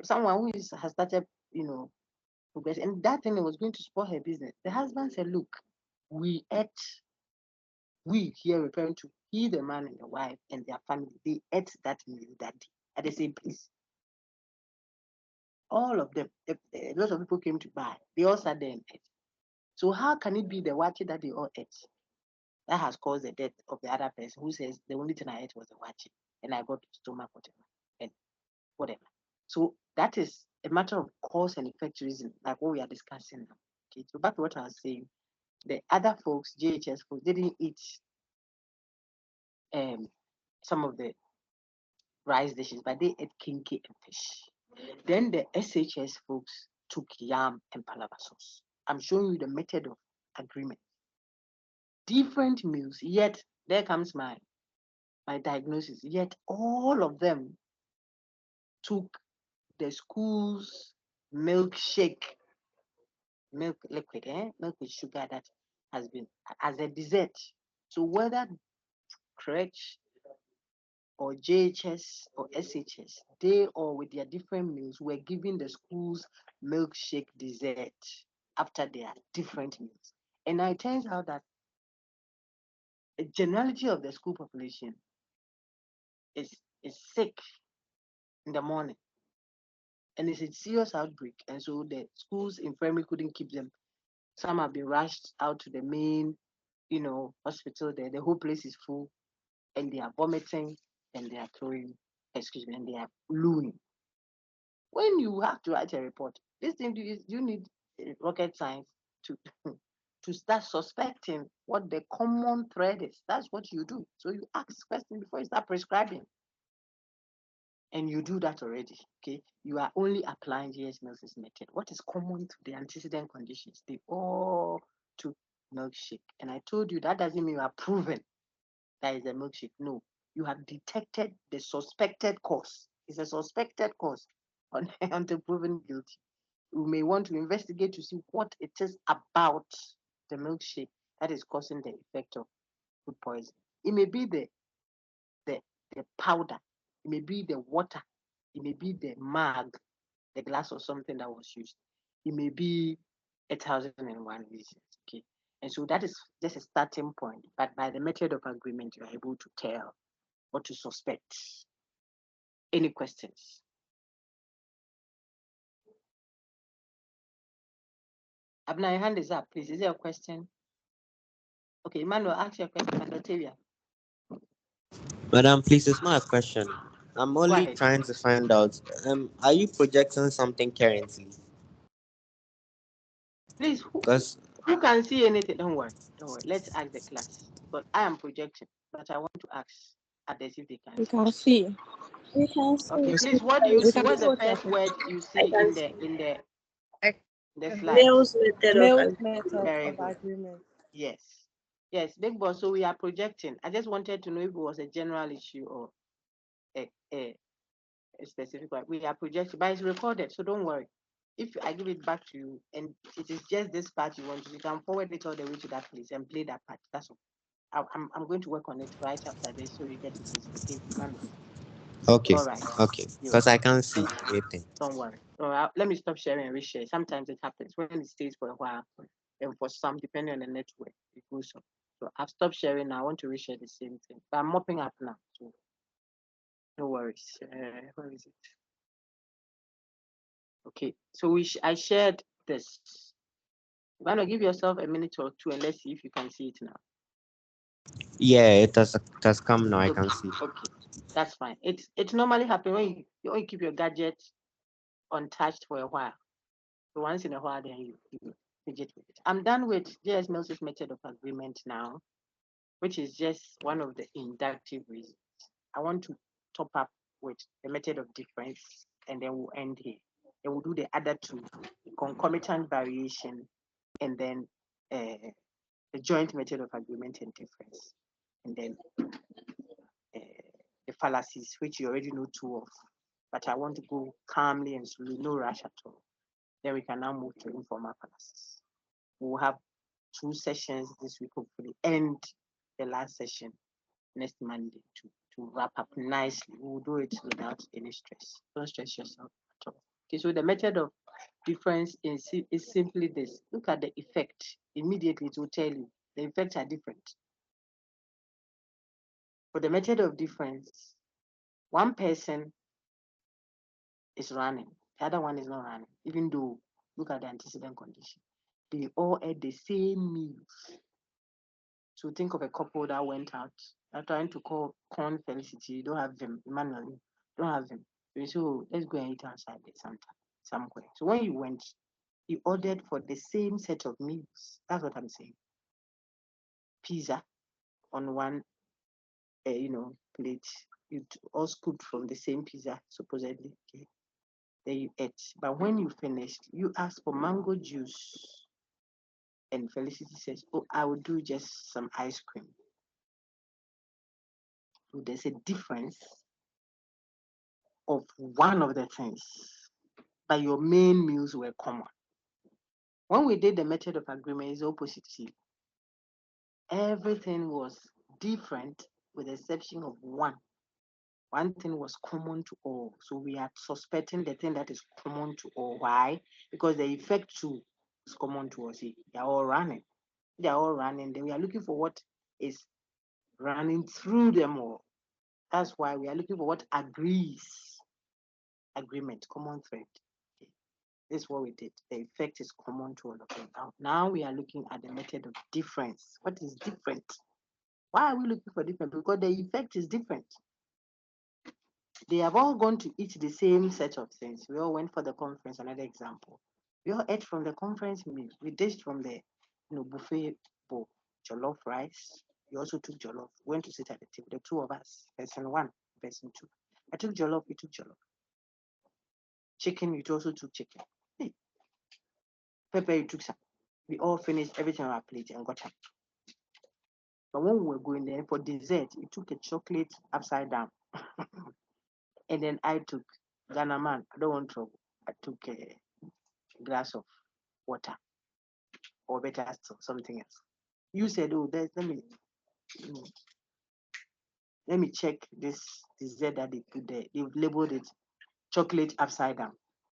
Someone who has started, progress, and that thing was going to spoil her business. The husband said, "Look, we ate." We here referring to he, the man, and the wife, and their family. They ate that meal that day at the same place. All of them, a lot of people came to buy. They all sat there and ate. So how can it be the wachi that they all ate that has caused the death of the other person who says the only thing I ate was the wachi and I got stomach whatever and whatever? So that is a matter of cause and effect reason, like what we are discussing now. Okay, so back to what I was saying. The other folks, JHS folks, didn't eat some of the rice dishes, but they ate kinky and fish. Then the SHS folks took yam and palava sauce. I'm showing you the method of agreement. Different meals, yet there comes my diagnosis. Yet all of them took the school's milkshake, milk liquid, milk with sugar that has been as a dessert. So whether crèche or JHS or SHS, they all with their different meals were giving the school's milkshake dessert after their different meals. And now it turns out that a generality of the school population is sick in the morning. And it's a serious outbreak. And so the schools infirmary couldn't keep them. Some have been rushed out to the main, hospital there. The whole place is full and they are vomiting and they are and they are looing. When you have to write a report, this thing you need rocket science to to start suspecting what the common thread is. That's what you do. So you ask questions before you start prescribing. And you do that already, okay? You are only applying J.S. Mills's method. What is common to the antecedent conditions? They all took milkshake. And I told you that doesn't mean you are proven that is a milkshake. No, you have detected the suspected cause. It's a suspected cause until proven guilty. You may want to investigate to see what it is about the milkshake that is causing the effect of food poisoning. It may be the powder, it may be the water, it may be the mug, the glass or something that was used. It may be 1,001 reasons. Okay. And so that is just a starting point. But by the method of agreement, you are able to tell or to suspect. Any questions? Abna, your hand is up, please. Is there a question? Okay, Emmanuel, ask your question. And Octavia. Madam, please, it's not a question. I'm only ahead. trying to find out. Are you projecting something currently? Please, Because who can see anything? Don't worry. Don't worry. Let's ask the class. But I am projecting, but I want to ask others if they can We see. can see. We can see. Okay, please, what do you We see? can What's see the what you're first word you see I can in the slide? Mills method of Mills method Very of good. agreement. Yes. Yes, big boss. So we are projecting. I just wanted to know if it was a general issue or a specific one. We are projecting, but it's recorded, so don't worry. If I give it back to you and it is just this part you want to, you can forward it all the way to that place and play that part. That's all. I'm going to work on it right after this, so you get it easy. Okay, Emmanuel. okay, All right. okay, You because I can't see thank you. anything. Don't worry. All right. Let me stop sharing and reshare. Sometimes it happens when it stays for a while, and for some, depending on the network, it goes up. So I've stopped sharing now. I want to reshare the same thing, but I'm mopping up now. So no worries. Where is it? Okay. So I shared this. You want to give yourself a minute or two and let's see if you can see it now. Yeah, it has come now. I can see. Okay, that's fine. It's normally happen when you keep your gadget untouched for a while. So once in a while, then you fidget with it. I'm done with J.S. Mills's method of agreement now, which is just one of the inductive reasons. I want to top up with the method of difference, and then we'll end here. Then we'll do the other two, concomitant variation, and then the joint method of agreement and difference, and then the fallacies, which you already know two of. But I want to go calmly and slowly, no rush at all. Then we can now move to informal fallacies. We'll have 2 sessions this week, hopefully, and the last session next Monday to wrap up nicely. We'll do it without any stress. Don't stress yourself at all. Okay, so the method of difference is simply this. Look at the effect. Immediately it will tell you the effects are different. For the method of difference, one person is running, the other one is not running, even though look at the antecedent condition. They all ate the same meals. So think of a couple that went out. They're trying to call Corn Felicity. You don't have them, Emmanuel. You don't have them. So let's go and eat outside somewhere. So when you went, you ordered for the same set of meals. That's what I'm saying. Pizza on one, plate. You all scooped from the same pizza, supposedly. Okay. Then you ate. But when you finished, you asked for mango juice. And Felicity says, oh, I will do just some ice cream. So there's a difference of one of the things, but your main meals were common. When we did the method of agreement, it's opposite. Everything was different with the exception of one. One thing was common to all. So we are suspecting the thing that is common to all. Why? Because the effect too is common to us. They are all running. They are all running. Then we are looking for what is running through them all. That's why we are looking for what agrees. Agreement, common thread. Okay. This is what we did. The effect is common to all of them. Now we are looking at the method of difference. What is different? Why are we looking for different? Because the effect is different. They have all gone to eat the same set of things. We all went for the conference, another example. We all ate from the conference meal. We dished from the buffet bowl, jollof rice. We also took jollof. We went to sit at the table, the two of us, person one, person two. I took jollof, we took jollof. Chicken, you also took chicken. Hey. Pepper, you took some. We all finished everything on our plate and got up. But when we were going there for dessert, we took a chocolate upside down. And then I took Ghana man, I don't want trouble. I took a glass of water, or better still, something else. You said, oh, let me check this dessert that they put there. They've labeled it chocolate upside down.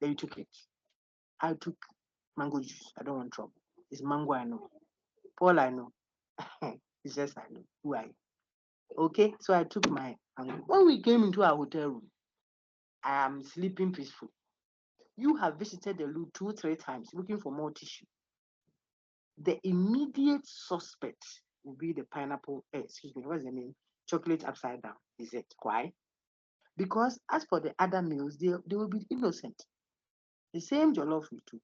Then you took it. I took mango juice. I don't want trouble. It's mango, I know. Paul, I know. It's just I know. Who are you? Okay, so I took my, when we came into our hotel room, I am sleeping peaceful. You have visited the loo 2-3 times looking for more tissue. The immediate suspect will be the pineapple, excuse me, what's the name? Chocolate upside down. Is it? Why? Because as for the other meals, they will be innocent. The same jollof we took.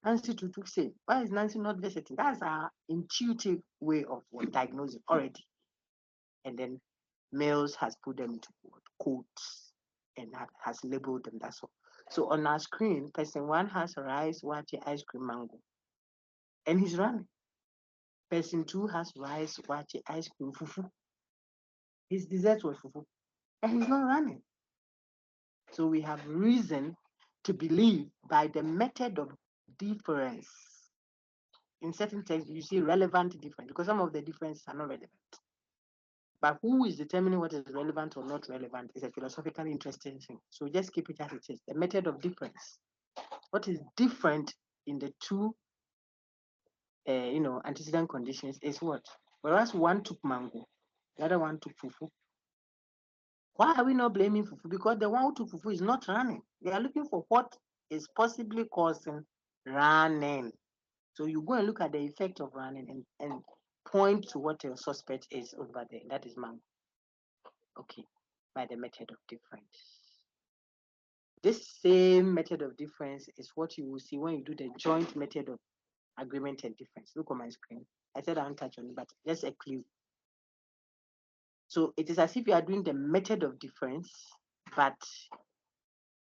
Nancy Tutuk said, why is Nancy not visiting? That's our intuitive way of diagnosing already. And then Mills has put them into quotes and has labeled them. That's all. So on our screen, person 1 has rice, water, ice cream, mango. And he's running. Person 2 has rice, water, ice cream, fufu. His dessert was fufu. And he's not running. So we have reason to believe by the method of difference. In certain texts, you see relevant difference because some of the differences are not relevant. But who is determining what is relevant or not relevant is a philosophically interesting thing. So just keep it as it is. The method of difference. What is different in the two, antecedent conditions is what? Whereas one took mango, the other one took fufu. Why are we not blaming fufu? Because the one who took fufu is not running. They are looking for what is possibly causing running. So you go and look at the effect of running and point to what your suspect is over there. That is mango. Okay, by the method of difference. This same method of difference is what you will see when you do the joint method of agreement and difference. Look on my screen. I said I won't touch on it, but just a clue. So it is as if you are doing the method of difference, but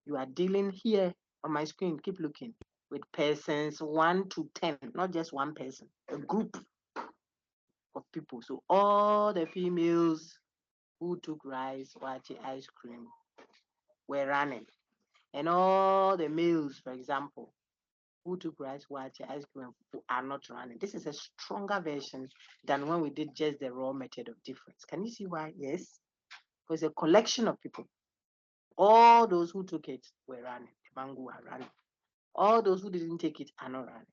you are dealing here on my screen. Keep looking with persons 1 to 10, not just one person, a group of people. So all the females who took rice, water, ice cream were running. And all the males, for example, who took rice, water, ice cream are not running. This is a stronger version than when we did just the raw method of difference. Can you see why? Yes. Because a collection of people. All those who took it were running. The mango are running. All those who didn't take it are not running.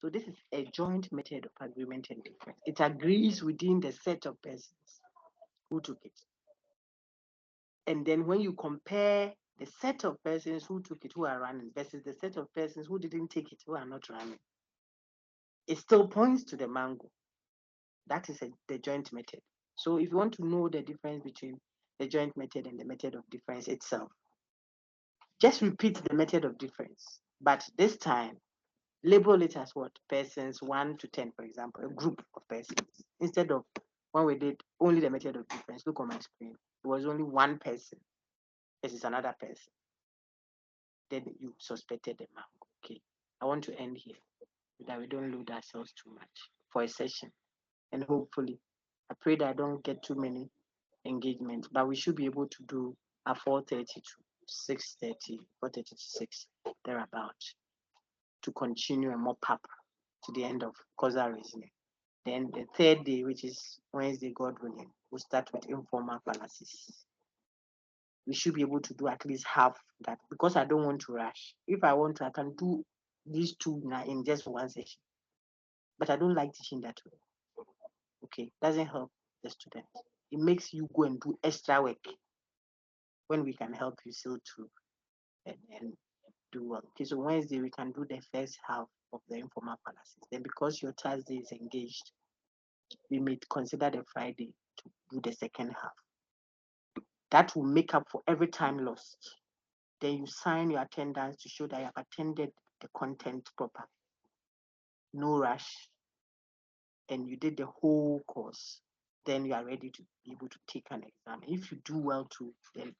So this is a joint method of agreement and difference. It agrees within the set of persons who took it. And then when you compare the set of persons who took it, who are running, versus the set of persons who didn't take it, who are not running, it still points to the mango. That is the joint method. So if you want to know the difference between the joint method and the method of difference itself, just repeat the method of difference. But this time, label it as what? Persons 1 to 10, for example, a group of persons. Instead of when we did only the method of difference, look on my screen, it was only one person versus another person. Then you suspected the mango. Okay, I want to end here so that we don't load ourselves too much for a session. And hopefully, I pray that I don't get too many engagements, but we should be able to do a 4:30 to 6:30, 4:30 to 6, thereabout, to continue and mop up to the end of causal reasoning. Then the third day, which is Wednesday, God willing, we'll start with informal fallacies. We should be able to do at least half that because I don't want to rush. If I want to, I can do these two now in just one session. But I don't like teaching that way. Okay, doesn't help the student. It makes you go and do extra work when we can help you sail through and do well. Okay, so Wednesday we can do the first half of the informal fallacies. Then because your Thursday is engaged, we may consider the Friday to do the second half. That will make up for every time lost. Then you sign your attendance to show that you have attended the content properly. No rush. And you did the whole course. Then you are ready to be able to take an exam. If you do well too, then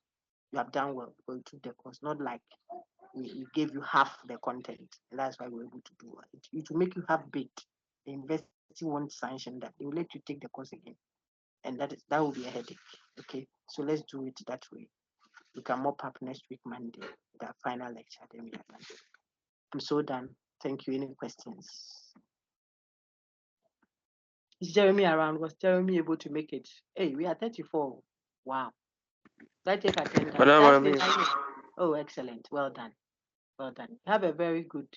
you have done well because you took the course. Not like we gave you half the content. And that's why we're able to do it. It will make you half baked. The university won't sanction that. They will let you take the course again. And that will be a headache. Okay. So let's do it that way. We can mop up next week, Monday, the final lecture. Then we are done. I'm so done. Thank you. Any questions? Is Jeremy around? Was Jeremy able to make it? Hey, we are 34. Wow. Let's take attendance. Madam, I'm Jasmine, here. oh, excellent. Well done. Well done. You have a very good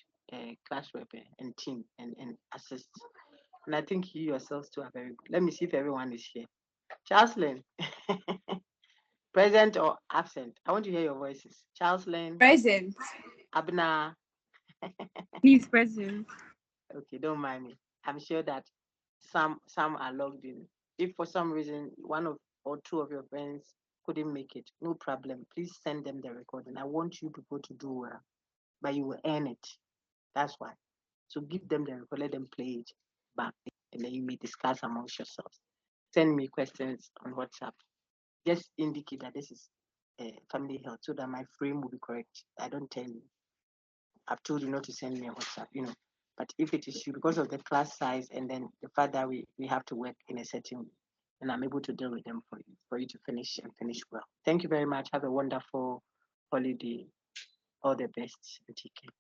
class rep and team and assist. And I think you yourselves too are very good. Let me see if everyone is here. Charleslyn, present or absent? I want to hear your voices. Charleslyn, Present. Abna. Please present. Okay, don't mind me. I'm sure that some are logged in. If for some reason one of or two of your friends couldn't make it, no problem. Please send them the recording. I want you people to do well, but you will earn it. That's why. So give them the record, let them play it back, and then you may discuss amongst yourselves. Send me questions on WhatsApp. Just indicate that this is family health so that my frame will be correct. I don't tell you. I've told you not to send me a WhatsApp, But if it is you, because of the class size and then the fact that we have to work in a certain way, and I'm able to deal with them for you to finish and finish well. Thank you very much. Have a wonderful holiday. All the best and take care.